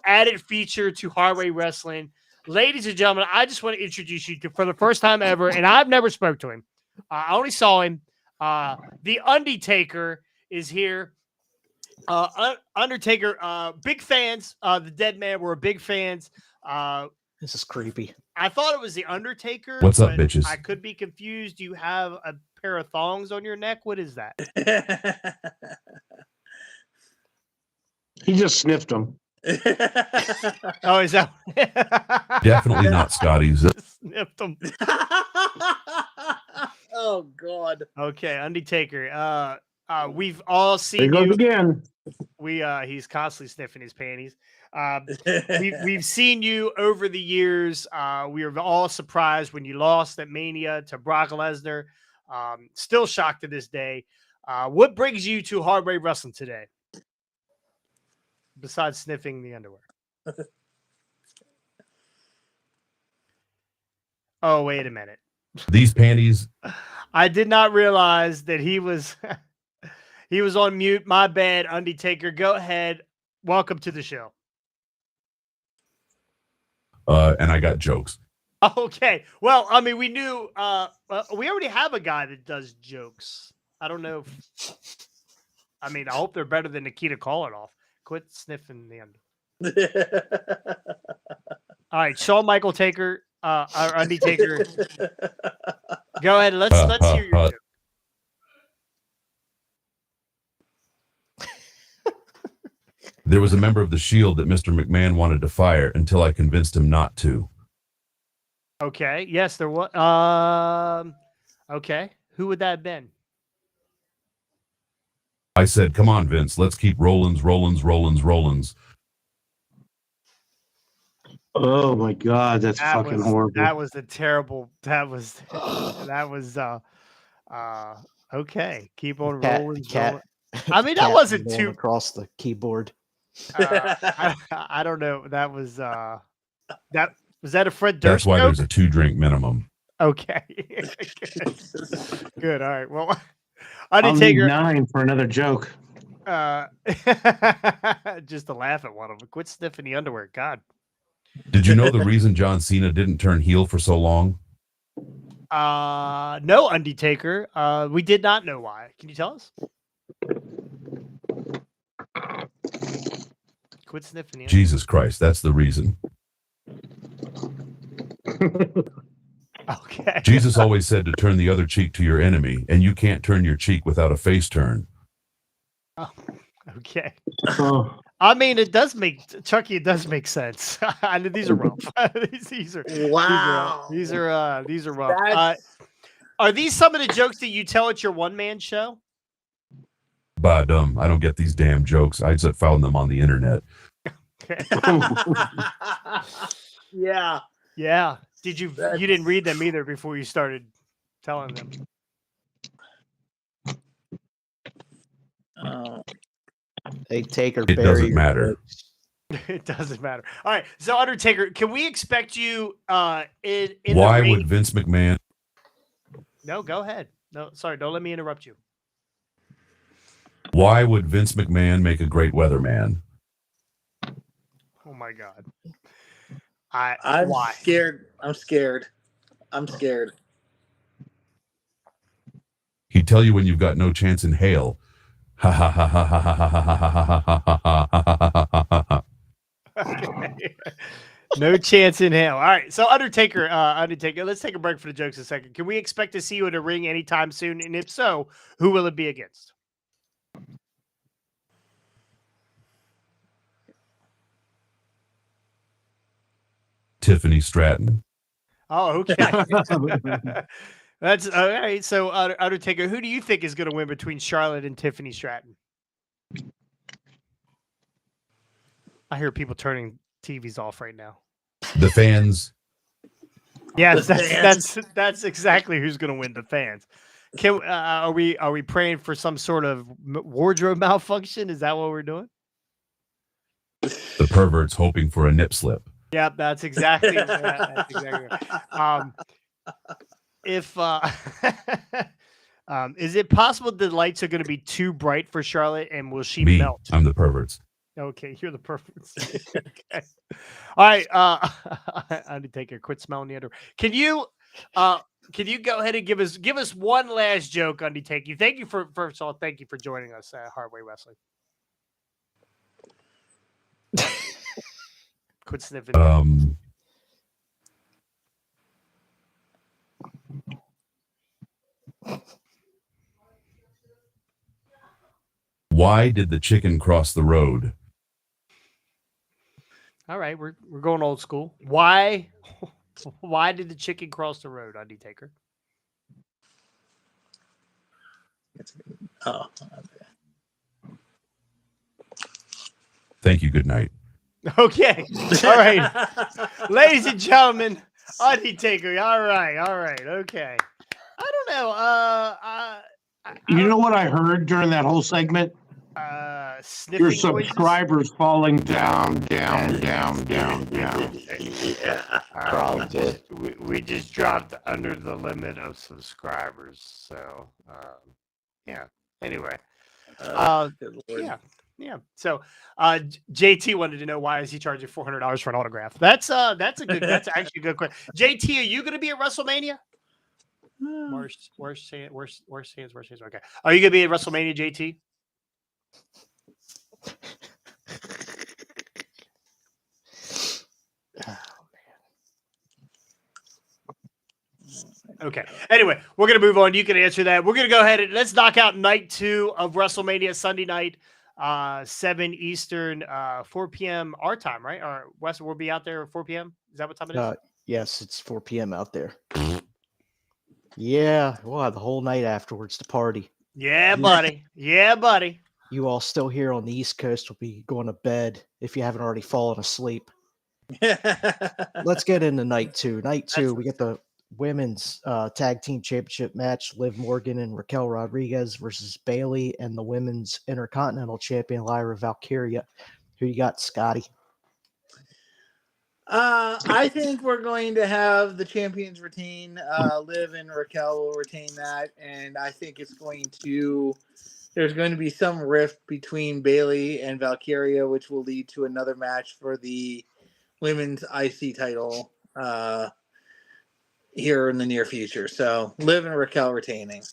added feature to Hardway Wrestling. Ladies and gentlemen, I just want to introduce you to, for the first time ever, and I've never spoke to him. I only saw him. The Undertaker is here. Undertaker, big fans. The Dead Man were big fans. This is creepy. I thought it was the Undertaker. What's up, but bitches? I could be confused. You have a pair of thongs on your neck. What is that? He just sniffed him. Oh, is that? Definitely not Scotty's. Snipped them. Oh God. Okay, Undertaker. We've all There he seen goes you. again. He's constantly sniffing his panties. We've seen you over the years. We were all surprised when you lost at Mania to Brock Lesnar. Still shocked to this day. What brings you to Hardway Wrestling today? Besides sniffing the underwear. Oh, wait a minute. These panties. I did not realize that he was he was on mute. My bad, Undertaker. Go ahead. Welcome to the show. And I got jokes. Okay. Well, I mean, we knew we already have a guy that does jokes. I don't know if I hope they're better than Nikita Koloff. Quit sniffing the under. All right, Shawn Michael Taker, or Undertaker. Go ahead. Let's hear your joke. There was a member of the Shield that Mr. McMahon wanted to fire until I convinced him not to. Okay. Yes, there was. Okay. Who would that have been? I said, come on, Vince, let's keep Rollins. Oh my God, that's fucking horrible. That was a terrible. That was okay. Keep on rolling. I mean, that cat wasn't rolling too. across the keyboard. I don't know. That was that a Fred Durst That's why joke? there's a 2-drink minimum. Okay. Good. All right. Well, I'll need Undertaker. 9 for another joke. Just to laugh at one of them. Quit sniffing the underwear. God. Did you know the reason John Cena didn't turn heel for so long? No, Undertaker. We did not know why. Can you tell us? Quit sniffing the underwear. Jesus Christ, that's the reason. Okay. Jesus always said to turn the other cheek to your enemy, and you can't turn your cheek without a face turn. Oh, okay. Oh, I mean, it does make Chucky. It does make sense. I know these are rough. these are Wow. These are rough. That's- Are these some of the jokes that you tell at your one-man show? But I don't get these damn jokes. I just found them on the internet. Okay. Yeah. Yeah. You didn't read them either before you started telling them. They take her. It doesn't matter. It doesn't matter. All right. So Undertaker, can we expect you in Why the ring? would Vince McMahon? No, go ahead. No, sorry, don't let me interrupt you. Why would Vince McMahon make a great weatherman? Oh my God. I'm why? scared. I'm scared. He'd tell you when you've got no chance in hell. Ha ha ha ha ha ha ha ha ha ha ha ha. Okay. No chance in hell. All right. So Undertaker, let's take a break for the jokes a second. Can we expect to see you in a ring anytime soon? And if so, who will it be against? Tiffany Stratton. Oh, okay. That's all right. So Undertaker, who do you think is going to win between Charlotte and Tiffany Stratton? I hear people turning TVs off right now. The fans. Yes, The fans. that's exactly who's going to win. The fans. Can are we praying for some sort of wardrobe malfunction? Is that what we're doing? The perverts hoping for a nip slip. Yeah, that's exactly. That's exactly right. If is it possible the lights are going to be too bright for Charlotte, and will she Me, melt? I'm the perverts. Okay, you're the perfect. Okay. All right, I need to take a quit smelling the underwear. Can you go ahead and give us one last joke, Undertaker? Thank you for first of all, thank you for joining us at Hardway Wrestling. Quit sniffing. Why did the chicken cross the road? All right, we're going old school. Why did the chicken cross the road, Undertaker? Oh. Thank you. Good night. Okay. All right. Ladies and gentlemen, Undertaker. All right. Okay. I don't know. You know what I heard during that whole segment? Sniffing Your noises? subscribers falling down. Yeah. We just dropped under the limit of subscribers. So, yeah. Anyway. Good Lord. Yeah. So, JT wanted to know why is he charging $400 for an autograph? That's actually a good question. JT, are you going to be at WrestleMania? Worst hands. Okay. Are you going to be at WrestleMania, JT? Okay. Anyway, we're going to move on. You can answer that. We're going to go ahead and let's knock out night 2 of WrestleMania Sunday night, 7 Eastern, 4 p.m. our time, right? Or West, we'll be out there at 4 p.m. Is that what time it is? Yes, it's 4 p.m. out there. Yeah, we'll have the whole night afterwards to party. Yeah, buddy. You all still here on the East Coast will be going to bed if you haven't already fallen asleep. Let's get into night two. Night two, we get the women's tag team championship match. Liv Morgan and Raquel Rodriguez versus Bailey and the women's intercontinental champion Lyra Valkyria. Who you got, Scotty? I think we're going to have the champions retain. Liv and Raquel will retain that, and I think there's going to be some rift between Bailey and Valkyria, which will lead to another match for the women's IC title here in the near future. So Liv and Raquel retaining.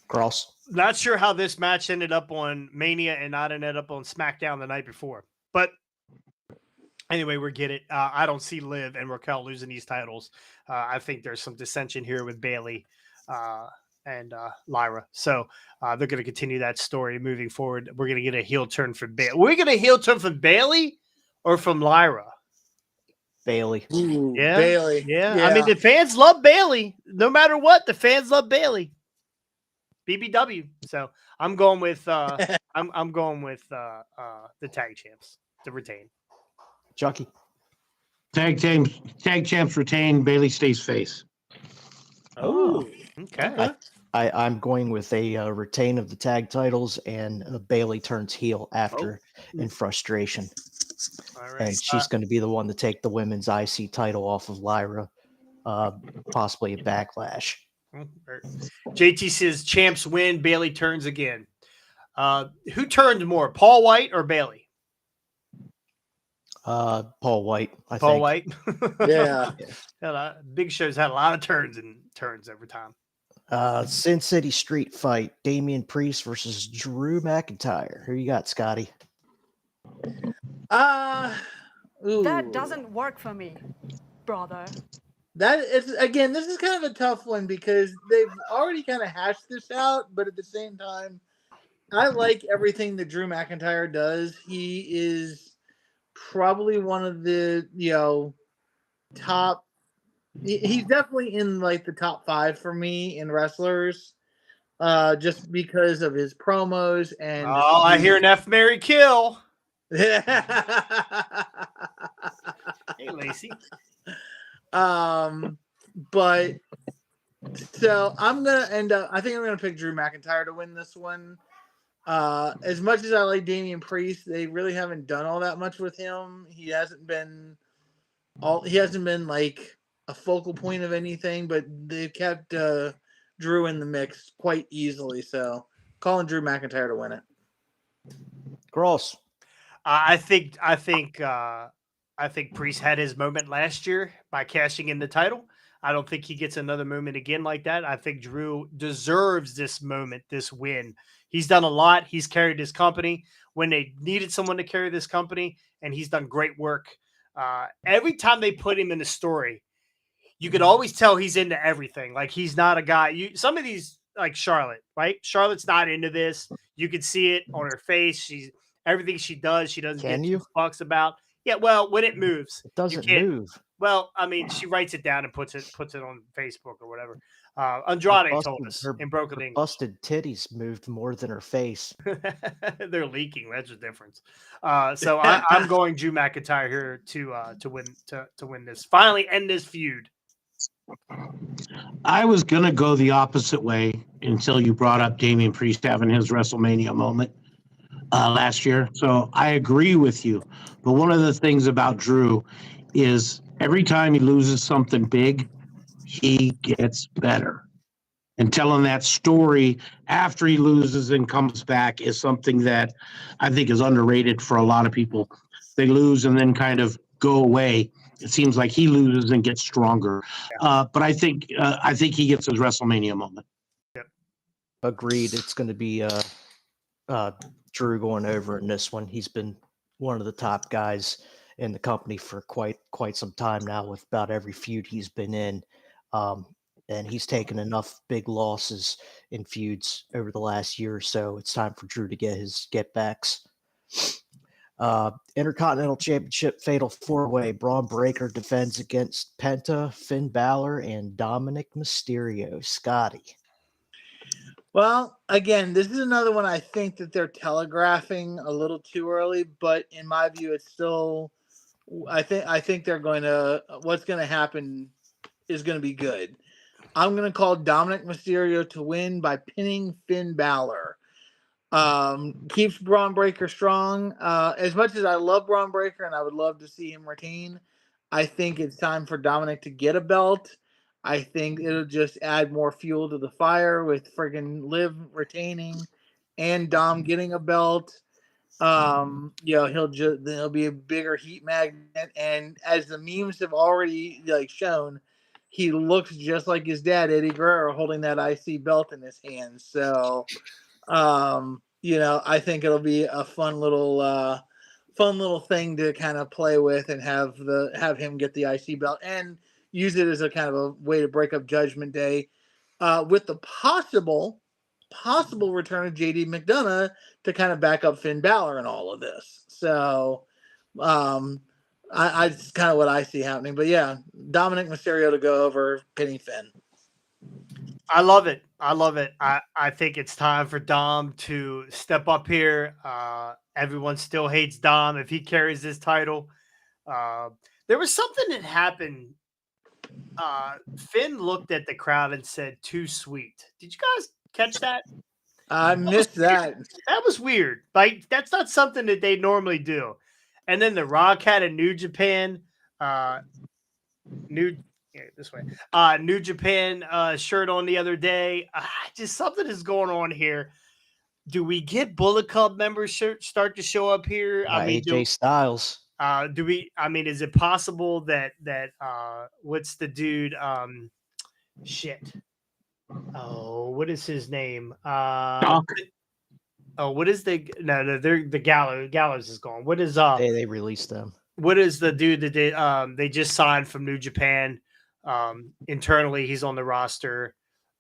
Cross. Not sure how this match ended up on Mania and not ended up on SmackDown the night before, but anyway, we get it. I don't see Liv and Raquel losing these titles. I think there's some dissension here with Bailey and Lyra. So they're going to continue that story moving forward. We're going to get a heel turn for Bailey. We're going to heel turn from Bailey or from Lyra? Bailey. Ooh, Yeah. Bailey. Yeah. I mean, the fans love Bailey. No matter what, the fans love Bailey. BBW. So I'm going with I'm going with the tag champs to retain. Junkie. Tag champs retain. Bailey stays face. Oh, Okay. I'm going with a retain of the tag titles, and Bailey turns heel after in frustration. All right. And she's going to be the one to take the women's IC title off of Lyra, possibly a backlash. JT says champs win, Bailey turns again. Who turned more, Paul White or Bailey? Paul White, I Paul think. White. yeah. Big Show's had a lot of turns over time. Sin City Street Fight, Damian Priest versus Drew McIntyre. Who you got, Scotty? That doesn't work for me, brother. This is kind of a tough one because they've already kind of hashed this out, but at the same time, I like everything that Drew McIntyre does. He is probably one of the top. He's definitely in like the top 5 for me in wrestlers, just because of his promos and. I hear an F, Mary, kill. Hey, Lacey. But so I'm gonna end up. I think I'm gonna pick Drew McIntyre to win this one. As much as I like Damian Priest, they really haven't done all that much with him. He hasn't been like a focal point of anything, but they've kept Drew in the mix quite easily. So calling Drew McIntyre to win it. Gross. I think Priest had his moment last year by cashing in the title. I don't think he gets another moment again like that. I think Drew deserves this moment, this win. He's done a lot. He's carried his company when they needed someone to carry this company, and he's done great work. Every time they put him in the story, you could always tell he's into everything. Like, he's not a guy. Some of these, like Charlotte, right? Charlotte's not into this. You could see it on her face. Everything she does, she doesn't Can get you? two fucks about. Yeah, well, when it moves, It doesn't you can't- move. Well, I mean, she writes it down and puts it on Facebook or whatever. Andrade told us in broken her English. busted titties moved more than her face. They're leaking. That's the difference. So I'm going Drew McIntyre here to win this. Finally, end this feud. I was gonna go the opposite way until you brought up Damian Priest having his WrestleMania moment last year. So I agree with you. But one of the things about Drew is every time he loses something big, he gets better. And telling that story after he loses and comes back is something that I think is underrated for a lot of people. They lose and then kind of go away. It seems like he loses and gets stronger. But I think he gets his WrestleMania moment. Agreed. It's going to be Drew going over in this one. He's been one of the top guys in the company for quite some time now, with about every feud he's been in. And he's taken enough big losses in feuds over the last year or so. It's time for Drew to get his get-backs. Intercontinental Championship Fatal 4-Way. Braun Breaker defends against Penta, Finn Balor, and Dominic Mysterio. Scotty. Well, again, this is another one I think that they're telegraphing a little too early, but in my view, it's still. I think they're going to. What's going to happen is going to be good. I'm going to call Dominic Mysterio to win by pinning Finn Balor. Keeps Braun Breaker strong. As much as I love Braun Breaker and I would love to see him retain, I think it's time for Dominic to get a belt. I think it'll just add more fuel to the fire with friggin' Liv retaining and Dom getting a belt. He'll be a bigger heat magnet, and as the memes have already shown, he looks just like his dad, Eddie Guerrero, holding that IC belt in his hands. So, I think it'll be a fun little thing to kind of play with and have him get the IC belt and use it as a kind of a way to break up Judgment Day, with the possible return of JD McDonough to kind of back up Finn Balor in all of this. So, it's kind of what I see happening. But yeah, Dominic Mysterio to go over pinning Finn. I love it. I think it's time for Dom to step up here. Everyone still hates Dom if he carries this title. There was something that happened. Finn looked at the crowd and said, "Too sweet." Did you guys catch that? I missed that. That was weird. Like, that's not something that they normally do. And then The Rock had a New Japan, New Japan shirt on the other day. Just something is going on here. Do we get Bullet Club members start to show up here? AJ Styles. Is it possible that what's the dude? Shit. Oh, what is his name? Doc. What is the Gallows is gone. What is They released them. What is the dude that they just signed from New Japan? Internally, he's on the roster.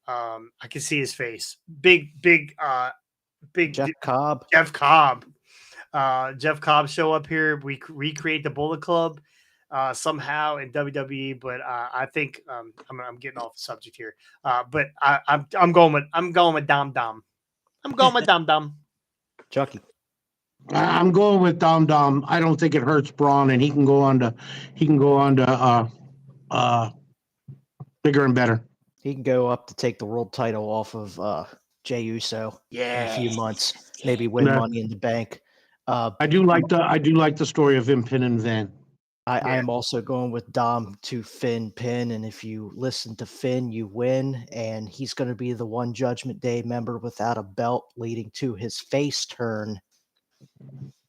I can see his face. Big Jeff Cobb. Jeff Cobb. Jeff Cobb show up here. We recreate the Bullet Club somehow in WWE, but I think I'm getting off the subject here. But I'm going with Dom Dom. I'm going with Dom Dom. Chucky. I'm going with Dom Dom. I don't think it hurts Braun, and he can go on to bigger and better. He can go up to take the world title off of Jey Uso in a few months. Maybe win Money in the Bank. I do like the story of him pinning Van. I am also going with Dom to Finn pin, and if you listen to Finn, you win, and he's going to be the one Judgment Day member without a belt, leading to his face turn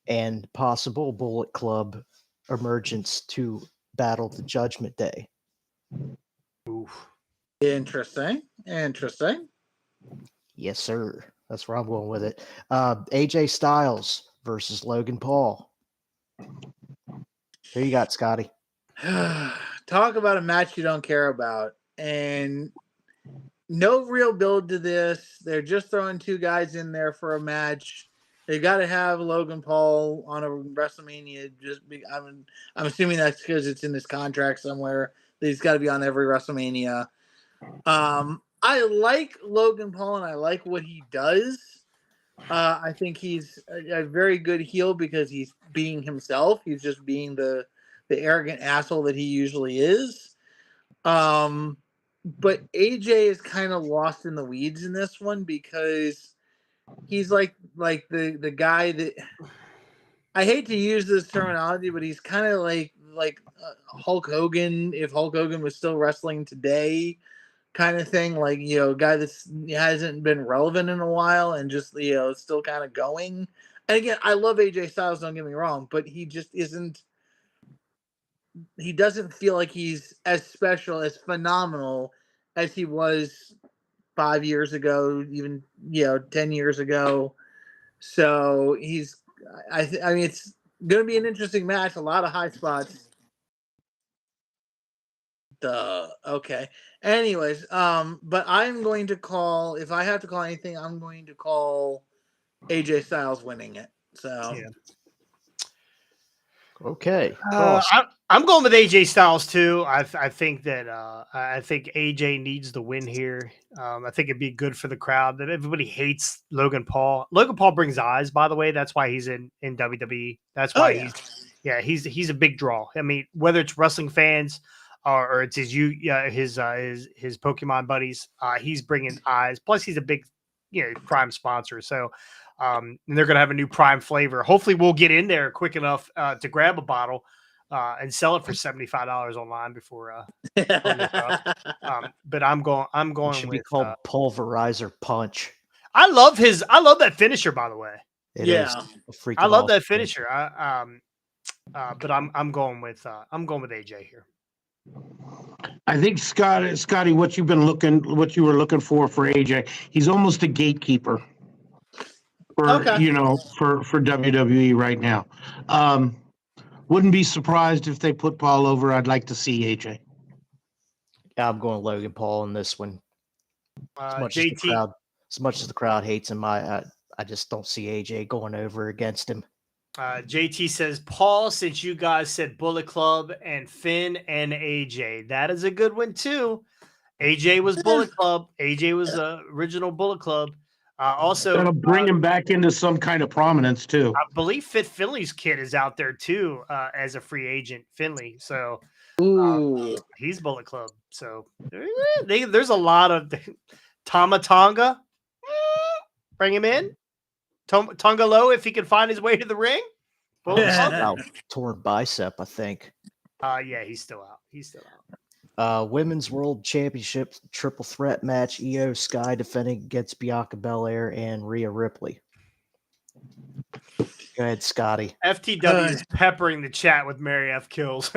and possible Bullet Club emergence to battle the Judgment Day. Oof. Interesting. Yes, sir. That's where I'm going with it. AJ Styles versus Logan Paul. Who you got, Scotty? Talk about a match you don't care about. And no real build to this. They're just throwing two guys in there for a match. They got to have Logan Paul on a WrestleMania. I'm assuming that's because it's in his contract somewhere that he's got to be on every WrestleMania. I like Logan Paul and I like what he does. I think he's a very good heel because he's being himself. He's just being the arrogant asshole that he usually is. But AJ is kind of lost in the weeds in this one because he's like the guy that, I hate to use this terminology, but he's kind of like Hulk Hogan if Hulk Hogan was still wrestling today. Kind of thing, like, guy that hasn't been relevant in a while and just, still kind of going. And again, I love AJ Styles, don't get me wrong, but he just isn't, he doesn't feel like he's as special, as phenomenal as he was 5 years ago, even, 10 years ago. So I mean, it's going to be an interesting match, a lot of high spots. Okay. Anyways, but I'm going to call, if I have to call anything, I'm going to call AJ Styles winning it. So okay. I'm I'm going with AJ Styles too. I think that I think AJ needs the win here. I think it'd be good for the crowd. That everybody hates Logan Paul. Logan Paul brings eyes, by the way. That's why he's in WWE. That's why he's a big draw. I mean, whether it's wrestling fans or it's his Pokemon buddies, he's bringing eyes. Plus, he's a big Prime sponsor. So. And they're going to have a new Prime flavor. Hopefully, we'll get in there quick enough to grab a bottle. And sell it for $75 online before. But I'm going. It should be called Pulverizer Punch. I love that finisher. By the way, It is I love that finisher. But I'm going with AJ here. I think Scotty, what you were looking for AJ, he's almost a gatekeeper for WWE right now. Wouldn't be surprised if they put Paul over. I'd like to see AJ. I'm going Logan Paul in this one. As much as the crowd hates him, I just don't see AJ going over against him. JT says, Paul, since you guys said Bullet Club and Finn and AJ, that is a good one too. AJ was Bullet Club. AJ was the original Bullet Club. Also, gonna bring him back into some kind of prominence too. I believe Fit Finley's kid is out there too as a free agent. Finley, so he's Bullet Club. So there's a lot of Tama Tonga. Bring him in. Tonga Low, if he can find his way to the ring. Torn bicep, I think. Yeah, he's still out. Women's World Championship triple threat match. Io Sky defending against Bianca Belair and Rhea Ripley. Go ahead, Scotty. FTW is peppering the chat with Mary F. Kills.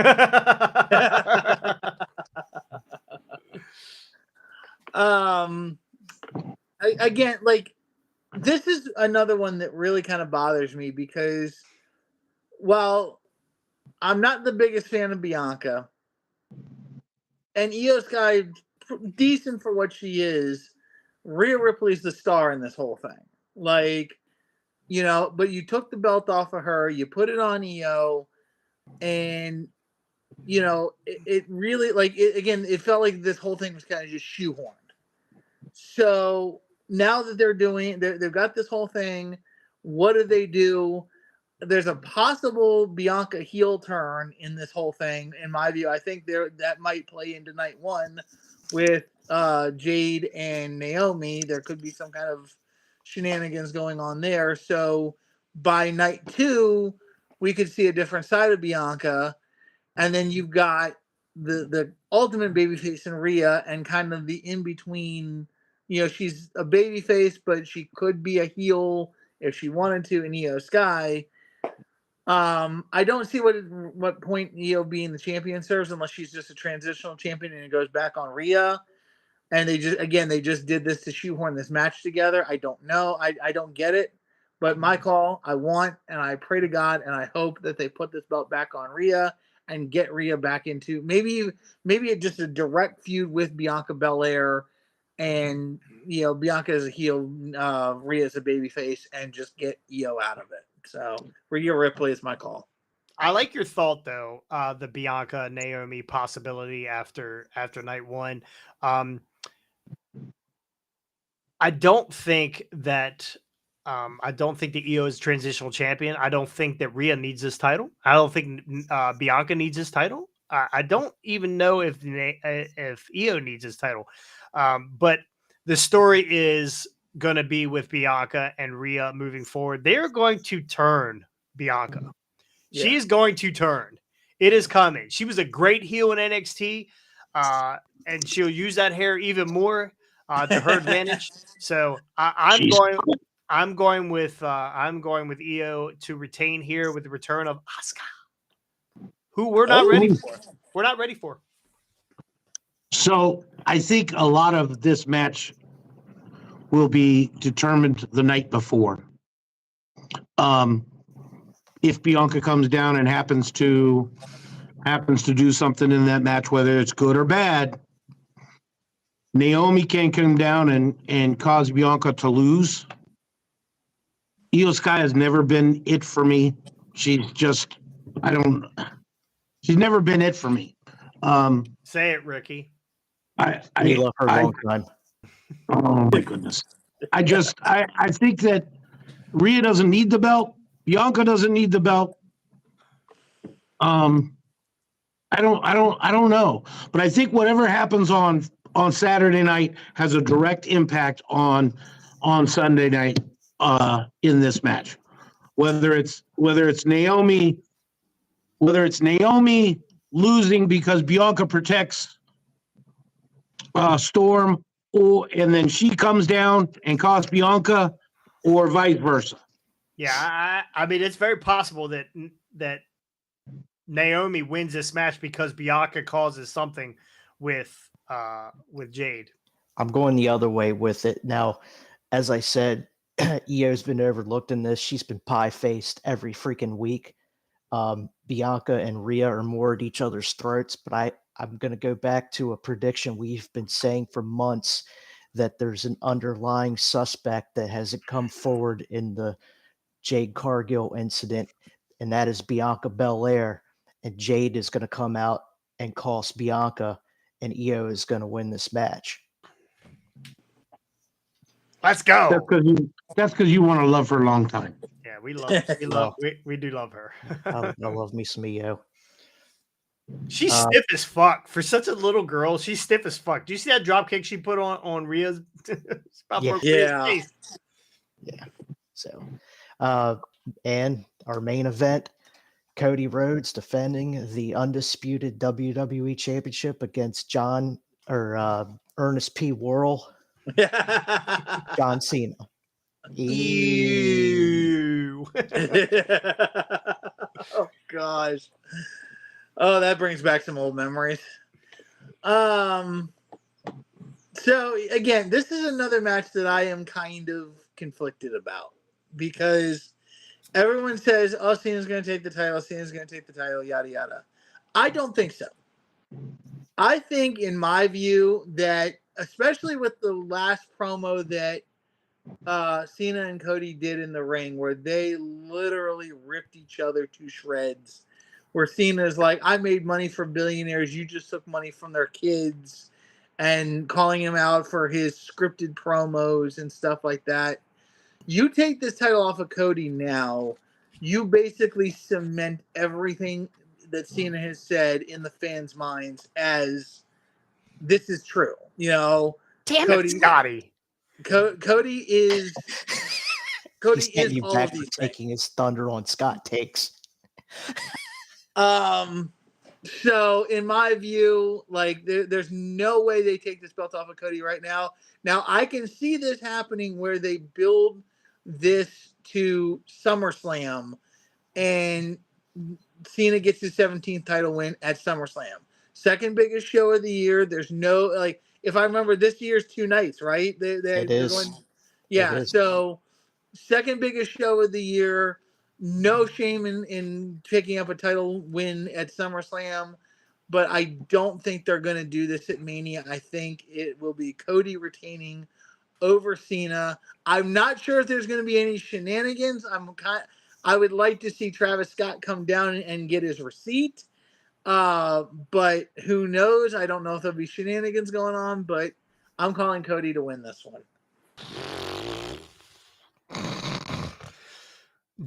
Again, like, this is another one that really kind of bothers me because while I'm not the biggest fan of Bianca, and Io Sky, decent for what she is, Rhea Ripley's the star in this whole thing. Like, but you took the belt off of her, you put it on Io, and, it really, like, it felt like this whole thing was kind of just shoehorned. So now that they've got this whole thing, what do they do? There's a possible Bianca heel turn in this whole thing. In my view, I think that might play into night one with Jade and Naomi. There could be some kind of shenanigans going on there. So by night two, we could see a different side of Bianca. And then you've got the ultimate babyface in Rhea and kind of the in-between. She's a babyface, but she could be a heel if she wanted to in Io Sky. I don't see what point Io being the champion serves unless she's just a transitional champion and it goes back on Rhea. And they just did this to shoehorn this match together. I don't know. I don't get it. But my call, I want and I pray to God and I hope that they put this belt back on Rhea and get Rhea back into maybe just a direct feud with Bianca Belair. And Bianca is a heel, Rhea is a babyface, and just get Io out of it. So Rhea Ripley is my call. I like your thought though, the Bianca Naomi possibility after night one. I don't think that Io is transitional champion. I don't think that Rhea needs this title. I don't think Bianca needs this title. I don't even know if Io needs this title. But the story is going to be with Bianca and Rhea moving forward. They're going to turn Bianca. Yeah. She is going to turn. It is coming. She was a great heel in NXT, and she'll use that hair even more to her advantage. So I'm going with Io to retain here with the return of Asuka, who we're not ready for. We're not ready for. So I think a lot of this match will be determined the night before. If Bianca comes down and happens to do something in that match, whether it's good or bad, Naomi can come down and cause Bianca to lose. Io Sky has never been it for me. She's She's never been it for me. Say it, Ricky. We love her long time. Oh my goodness. I think that Rhea doesn't need the belt. Bianca doesn't need the belt. I don't know. But I think whatever happens on Saturday night has a direct impact on Sunday night in this match. Whether it's Naomi losing because Bianca protects Storm, and then she comes down and costs Bianca, or vice versa. Yeah, I mean, it's very possible that Naomi wins this match because Bianca causes something with Jade. I'm going the other way with it. Now, as I said, Io's been overlooked in this. She's been pie-faced every freaking week. Bianca and Rhea are more at each other's throats, but I'm going to go back to a prediction we've been saying for months, that there's an underlying suspect that hasn't come forward in the Jade Cargill incident, and that is Bianca Belair. And Jade is going to come out and cost Bianca, and Io is going to win this match. Let's go. That's because you want to love for a long time. Yeah, we do love her. I love me some Io. She's stiff as fuck for such a little girl. She's stiff as fuck. Do you see that drop kick she put on Rhea's? Yeah. So, and our main event, Cody Rhodes defending the undisputed WWE Championship against Ernest P. Worrell, John Cena. Ew. Oh gosh. Oh, that brings back some old memories. So again, this is another match that I am kind of conflicted about, because everyone says, oh, Cena's going to take the title, yada, yada. I don't think so. I think, in my view, that especially with the last promo that Cena and Cody did in the ring, where they literally ripped each other to shreds, where Cena's like, I made money for billionaires, you just took money from their kids, and calling him out for his scripted promos and stuff like that. You take this title off of Cody now, you basically cement everything that Cena has said in the fans' minds as this is true. You know, damn it, Scotty. Cody is He's getting you all back of these for taking his thunder on Scott takes. So in my view, like there's no way they take this belt off of Cody right now. Now I can see this happening where they build this to SummerSlam and Cena gets his 17th title win at SummerSlam. Second biggest show of the year. There's no, like, if I remember, this year's 2 nights, right? It is. Yeah. So second biggest show of the year. No shame in picking up a title win at SummerSlam, but I don't think they're going to do this at Mania. I think it will be Cody retaining over Cena. I'm not sure if there's going to be any shenanigans. I would like to see Travis Scott come down and get his receipt, but who knows? I don't know if there'll be shenanigans going on, but I'm calling Cody to win this one.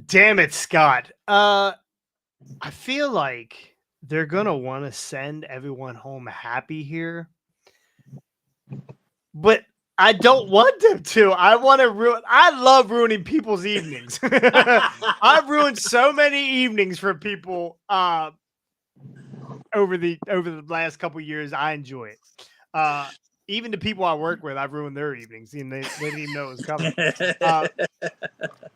Damn it, Scott. I feel like they're going to want to send everyone home happy here. But I don't want them to. I love ruining people's evenings. I've ruined so many evenings for people over the last couple of years. I enjoy it. Even the people I work with, I've ruined their evenings, and they didn't even know it was coming.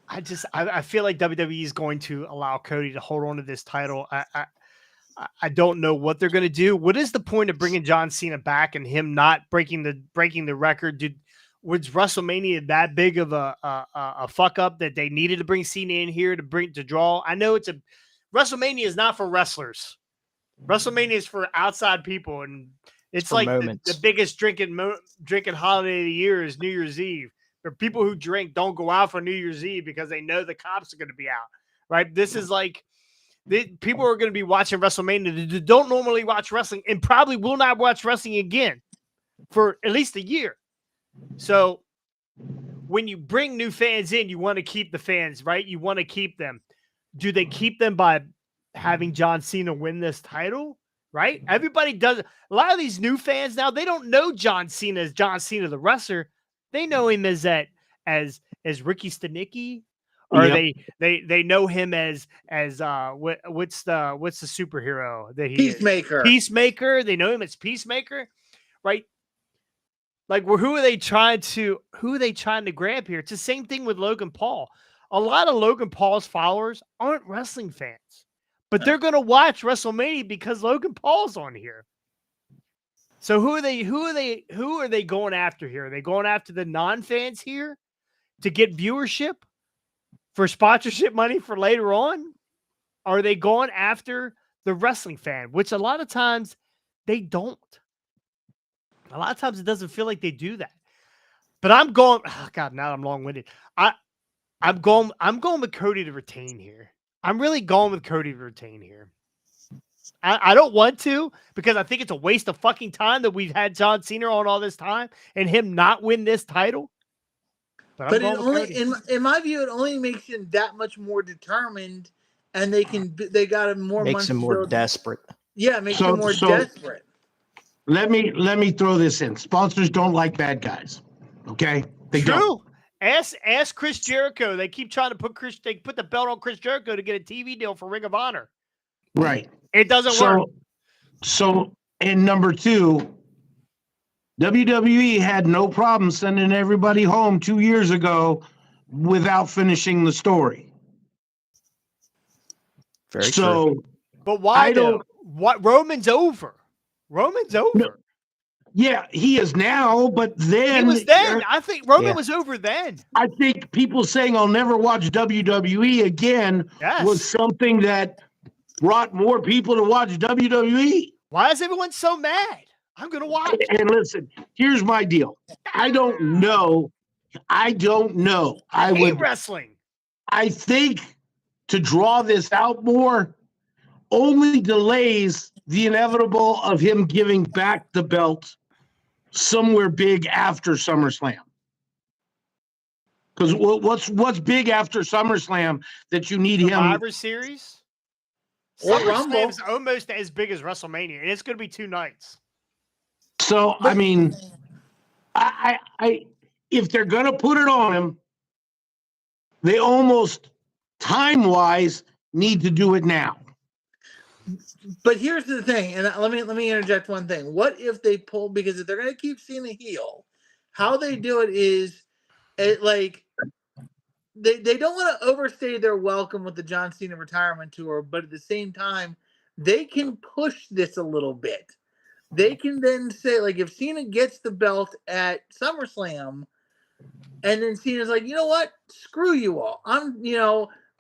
I feel like WWE is going to allow Cody to hold on to this title. I don't know what they're going to do. What is the point of bringing John Cena back and him not breaking the record? Was WrestleMania that big of a fuck up that they needed to bring Cena in here to draw? I know WrestleMania is not for wrestlers. WrestleMania is for outside people, and it's like the biggest drinking holiday of the year is New Year's Eve. For people who drink don't go out for New Year's Eve because they know the cops are going to be out, right? This is like People are going to be watching WrestleMania that don't normally watch wrestling and probably will not watch wrestling again for at least a year. So when you bring new fans in, you want to keep the fans, right? You want to keep them. Do they keep them by having John Cena win this title? Right? Everybody does. A lot of these new fans now, they don't know John Cena as John Cena the wrestler. They know him as Ricky Stenicki, or Yep. they know him as what's the superhero that he Peacemaker. is? Peacemaker. They know him as Peacemaker, right? Like, who are they trying to grab here? It's the same thing with Logan Paul. A lot of Logan Paul's followers aren't wrestling fans, but they're going to watch WrestleMania because Logan Paul's on here. So who are they going after here? Are they going after the non-fans here to get viewership for sponsorship money for later on? Or are they going after the wrestling fan, which a lot of times they don't? A lot of times it doesn't feel like they do that. But I'm going, oh God, now I'm long-winded. I'm going with Cody to retain here. I'm really going with Cody to retain here. I don't want to, because I think it's a waste of fucking time that we've had John Cena on all this time and him not win this title. But it only, in my view, it only makes him that much more determined, and they got him more. Makes him more desperate. Yeah, makes him more desperate. Let me throw this in. Sponsors don't like bad guys. Okay, they don't. Ask Chris Jericho. They keep trying to put the belt on Chris Jericho to get a TV deal for Ring of Honor. Right. It doesn't work. So, and number two, WWE had no problem sending everybody home 2 years ago without finishing the story. Very true. But why what Roman's over? Roman's over. No, yeah, he is now, but then he was then. I think Roman was over then. I think people saying I'll never watch WWE again was something that brought more people to watch WWE. Why is everyone so mad? I'm going to watch. And listen, here's my deal. I don't know. I hate wrestling. I think to draw this out more only delays the inevitable of him giving back the belt somewhere big after SummerSlam. Because what's big after SummerSlam that you need Survivor Series? Or Rumble is almost as big as WrestleMania, and it's going to be 2 nights. So, I mean, I if they're going to put it on him, they almost time-wise need to do it now. But here's the thing, and let me interject one thing. What if they pull, because if they're going to keep Cena heel, how they do it is they don't want to overstay their welcome with the John Cena retirement tour, but at the same time, they can push this a little bit. They can then say, like, if Cena gets the belt at SummerSlam, and then Cena's like, you know what? Screw you all.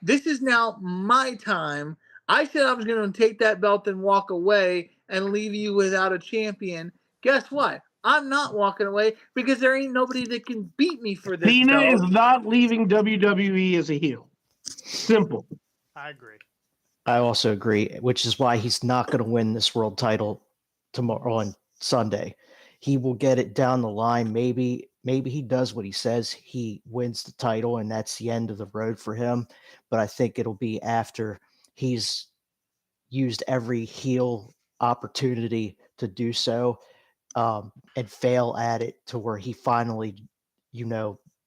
This is now my time. I said I was going to take that belt and walk away and leave you without a champion. Guess what? I'm not walking away because there ain't nobody that can beat me for this. Cena is not leaving WWE as a heel. Simple. I agree. I also agree, which is why he's not going to win this world title tomorrow on Sunday. He will get it down the line. Maybe he does what he says. He wins the title, and that's the end of the road for him. But I think it'll be after he's used every heel opportunity to do so, and fail at it to where he finally,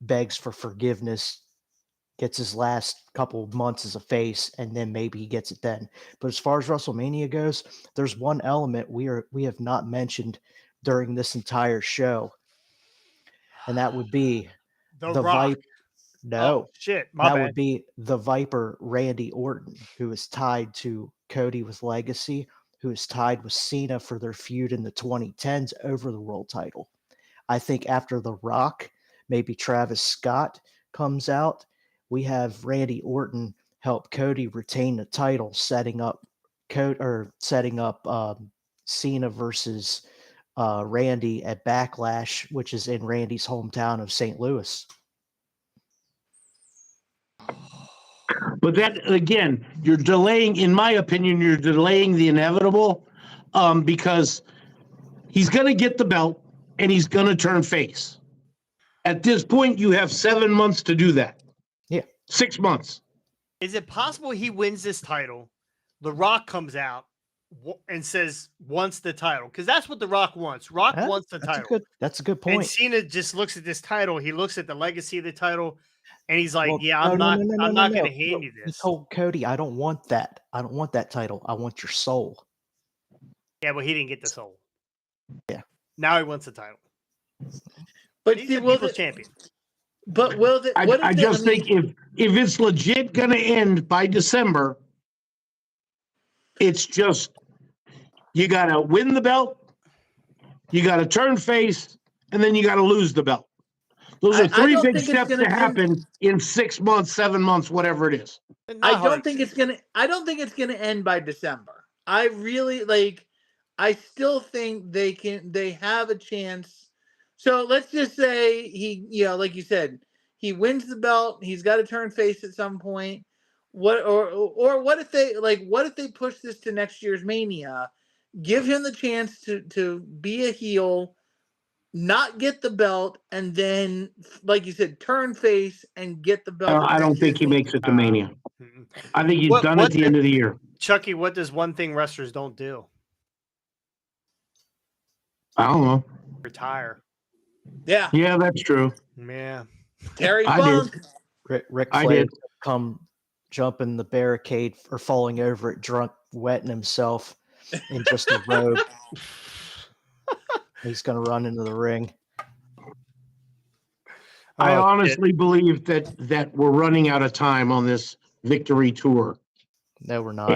begs for forgiveness, gets his last couple of months as a face, and then maybe he gets it then. But as far as WrestleMania goes, there's one element we have not mentioned during this entire show, and that would be the Rock. No, shit, that would be the Viper Randy Orton, who is tied to Cody with Legacy, who is tied with Cena for their feud in the 2010s over the world title. I think after The Rock, maybe Travis Scott comes out, we have Randy Orton help Cody retain the title, setting up Cena versus Randy at Backlash, which is in Randy's hometown of St. Louis. But that again, you're delaying. In my opinion, you're delaying the inevitable, because he's going to get the belt and he's going to turn face. At this point, you have 7 months to do that. Yeah. 6 months. Is it possible he wins this title? The Rock comes out and says wants the title, because that's what the Rock wants. Rock wants the title. That's a good And point. Cena just looks at this title. He looks at the legacy of the title, and he's like, Well, "Yeah, no, I'm no, not. no, no, I'm no, not no. going to hand you He this." told Cody, "I don't want that. I don't want that title. I want your soul." Yeah, but he didn't get the soul. Yeah. Now he wants the title. But He's see, the will people's the, champion. but will the, what I if just think if it's legit going to end by December, it's just you got to win the belt, you got to turn face, and then you got to lose the belt. Those are I three don't big think it's steps gonna to happen in 6 months, 7 months, whatever it is. I don't think it's gonna end by December. I really I still think they have a chance. So let's just say he, like you said, he wins the belt, he's got to turn face at some point. What if they push this to next year's Mania, give him the chance to be a heel, not get the belt, and then, like you said, turn face and get the belt. I don't think he makes it to Mania. I think he's done at the end of the year. Chucky, what does one thing wrestlers don't do? I don't know. Retire. Yeah. Yeah, that's true. Yeah. Terry I did. Funk. Ric I Flair did. come jumping the barricade or falling over it drunk, wetting himself in just a robe. He's going to run into the ring. I Oh, honestly believe that we're running out of time on this victory tour. No, we're not.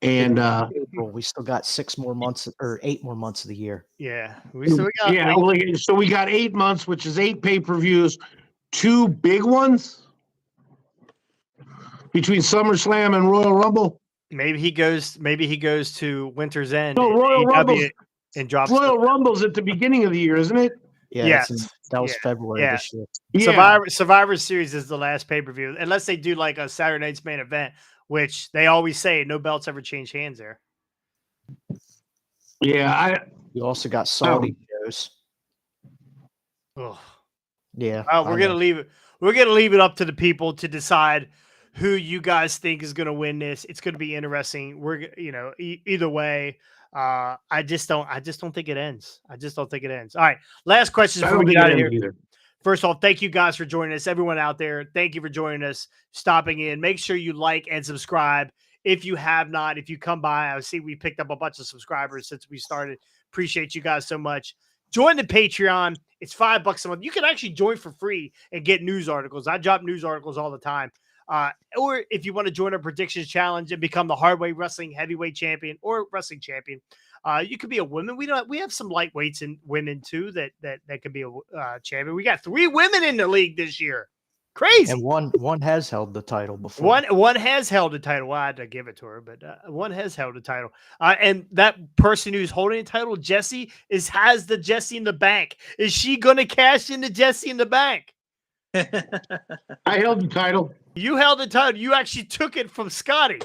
And April, we still got 6 more months or 8 more months of the year. Yeah. We got so we got 8 months, which is 8 pay-per-views, 2 big ones between SummerSlam and Royal Rumble. Maybe he goes to Winter's End. No, Royal Rumble's and drops Royal Rumble's at the beginning of the year, isn't it? Yeah, Yes. that was February Yeah. this year. Yeah. Survivor Series is the last pay-per-view, unless they do like a Saturday Night's Main Event, which they always say no belts ever change hands there. Yeah, You also got Saudi shows. Ugh. Yeah. We're gonna leave it. We're gonna leave it up to the people to decide who you guys think is gonna win this. It's gonna be interesting. Either way. I just don't think it ends. I just don't think it ends. All right. Last question before we get out of here. Either. First of all, thank you guys for joining us. Everyone out there, thank you for joining us, stopping in. Make sure you like and subscribe if you have not. If you come by, I see we picked up a bunch of subscribers since we started. Appreciate you guys so much. Join the Patreon. It's $5 a month. You can actually join for free and get news articles. I drop news articles all the time. Or if you want to join our predictions challenge and become the Hardway Wrestling Heavyweight Champion or Wrestling Champion, you could be a woman. We have some lightweights and women too that could be a champion. We got 3 women in the league this year. Crazy. And one has held the title before. One has held a title. Well, I had to give it to her, but one has held a title. And that person who's holding the title, Jessie, has the Jessie in the bank. Is she going to cash in the Jessie in the bank? I held the title. You held the title. You actually took it from Scotty.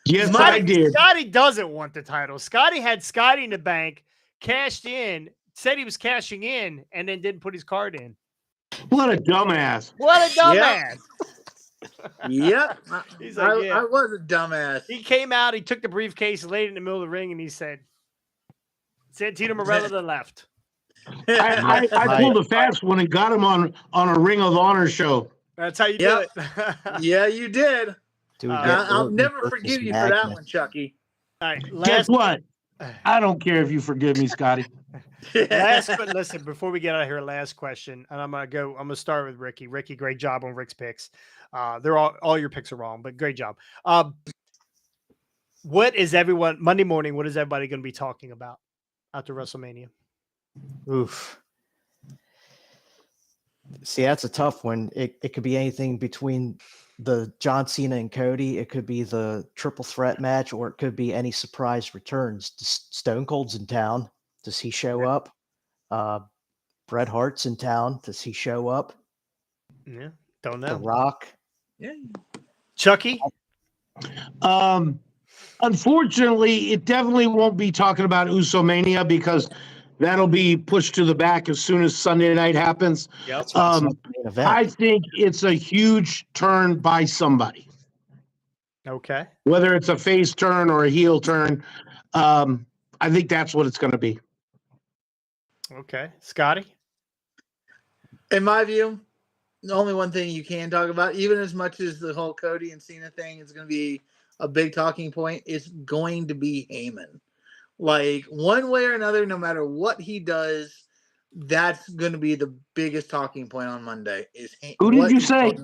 Yes, I did. Scotty doesn't want the title. Scotty had Scotty in the bank, cashed in, said he was cashing in, and then didn't put his card in. What a dumbass. What a dumbass. Yep. He's like, I was a dumbass. He came out, he took the briefcase, laid it in the middle of the ring, and he said, Santino Marella to the left. I pulled a fast one and got him on a Ring of Honor show. That's how you do it. Yeah, you did. I'll never forgive you for that one, Chucky. All right, guess what? I don't care if you forgive me, Scotty. Listen, before we get out of here, last question, and I'm gonna start with Ricky. Ricky, great job on Rick's picks. They're all your picks are wrong, but great job. What is Monday morning? What is everybody going to be talking about after WrestleMania? Oof. See, that's a tough one. It could be anything between the John Cena and Cody. It could be the triple threat match, or it could be any surprise returns. Stone Cold's in town. Does he show up? Bret Hart's in town. Does he show up? Yeah, don't know. The Rock. Yeah. Chucky? Unfortunately, it definitely won't be talking about Usomania because that'll be pushed to the back as soon as Sunday night happens. Yep. Main event. I think it's a huge turn by somebody, Okay. whether it's a face turn or a heel turn. I think that's what it's going to be. Okay. Scotty? In my view, the only one thing you can talk about, even as much as the whole Cody and Cena thing is going to be a big talking point, is going to be Heyman. Like, one way or another, no matter what he does, that's going to be the biggest talking point on Monday. Is Who did you say?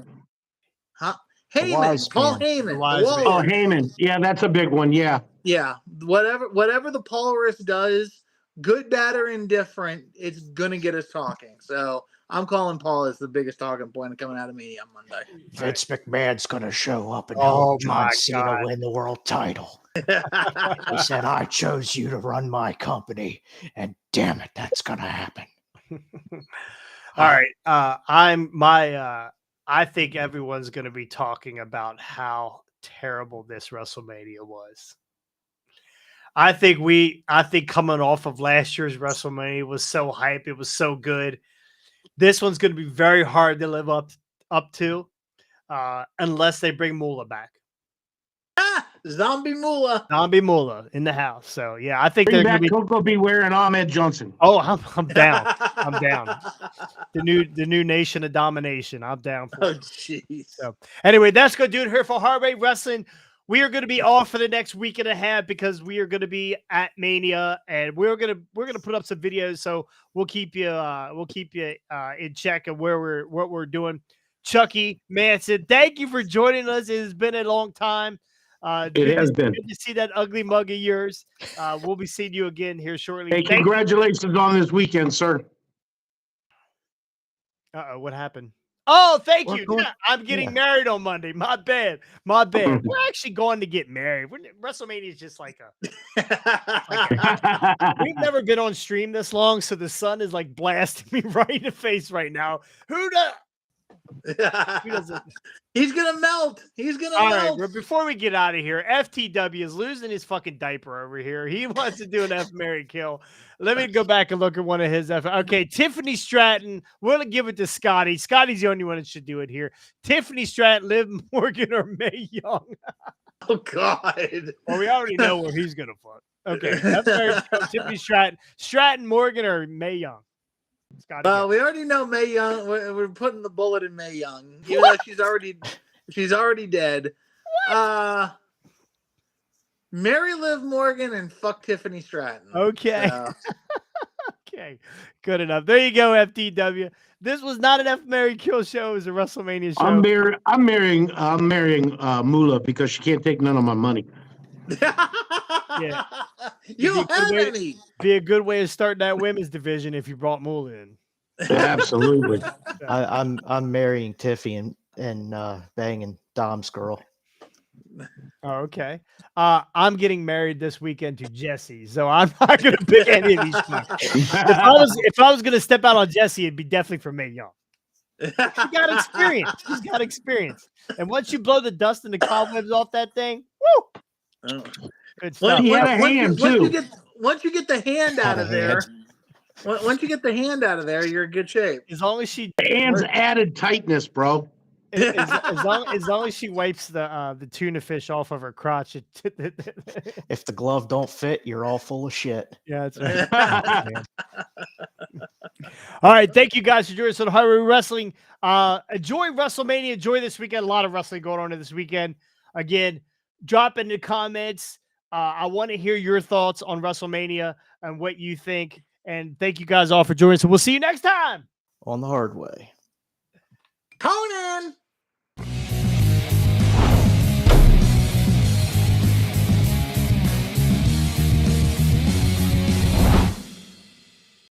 Huh? The Heyman, wise Paul man. Heyman, The the wise man. Oh, Walrus. Heyman. Yeah, that's a big one. Yeah. Yeah, whatever the Walrus does, good, bad, or indifferent, it's gonna get us talking. So I'm calling Paul as the biggest talking point coming out of me on Monday. Vince McMahon's gonna show up and Oh help John my Cena God. win the world title. He said, "I chose you to run my company, and damn it, that's gonna happen." All right. I think everyone's going to be talking about how terrible this WrestleMania was. I think coming off of last year's WrestleMania was so hype. It was so good. This one's going to be very hard to live up to unless they bring Moolah back. Zombie Moolah. Zombie Moolah in the house. So, yeah, I think Bring they're going back to be. Coco Beware and Ahmed Johnson. Oh, I'm down. I'm down. The new nation of domination. I'm down for Oh, it. jeez. So anyway, that's going to do it here for Hard Rate Wrestling. We are going to be off for the next week and a half because we are going to be at Mania, and we're gonna put up some videos. So we'll keep you in check of what we're doing. Chucky Manson, thank you for joining us. It has been a long time. It has been. Good to see that ugly mug of yours. We'll be seeing you again here shortly. Hey, congratulations on this weekend, sir. What happened? Oh, thank We're you. going- Yeah, I'm getting yeah. married on Monday. My bad. We're actually going to get married. WrestleMania is just like we've never been on stream this long, so the sun is like blasting me right in the face right now. Who doesn't? He's gonna melt. He's gonna All right, melt. but before we get out of here, FTW is losing his fucking diaper over here. He wants to do an F Mary Kill. Let me go back and look at one of his F. Okay, Tiffany Stratton. We're gonna give it to Scotty. Scotty's the only one that should do it here. Tiffany Stratton, Liv Morgan, or Mae Young. Oh God. Well, we already know where he's gonna fuck. Okay, F Mary Kill, Tiffany Stratton, Morgan, or Mae Young. Scotty, We already know Mae Young. We're putting the bullet in Mae Young, even though she's already dead. Marry Liv Morgan and fuck Tiffany Stratton. Okay. So. Okay, good enough. There you go, FTW. This was not an F Mary Kill show. It was a WrestleMania show. I'm marrying Moolah because she can't take none of my money. Yeah. You don't have any. Be a good way of starting that women's division if you brought Moolah in. Absolutely. I'm marrying Tiffy and banging Dom's girl. Oh, okay. I'm getting married this weekend to Jesse, so I'm not going to pick any of these two. If I was going to step out on Jesse, it'd be definitely for Mae Young. She got experience. She's got experience. And once you blow the dust and the cobwebs off that thing, woo! Oh. Good stuff. He had a hand too. Once you get the hand out of there, once you get the hand out of there, you're in good shape. As long as she Hands added tightness, bro. as long as she wipes the tuna fish off of her crotch. If the glove don't fit, you're all full of shit. Yeah, that's right. All right, thank you guys for joining us on Highway Wrestling. Enjoy WrestleMania. Enjoy this weekend. A lot of wrestling going on this weekend. Again, drop in the comments. I want to hear your thoughts on WrestleMania and what you think. And thank you guys all for joining us. So we'll see you next time On the hard way. Conan!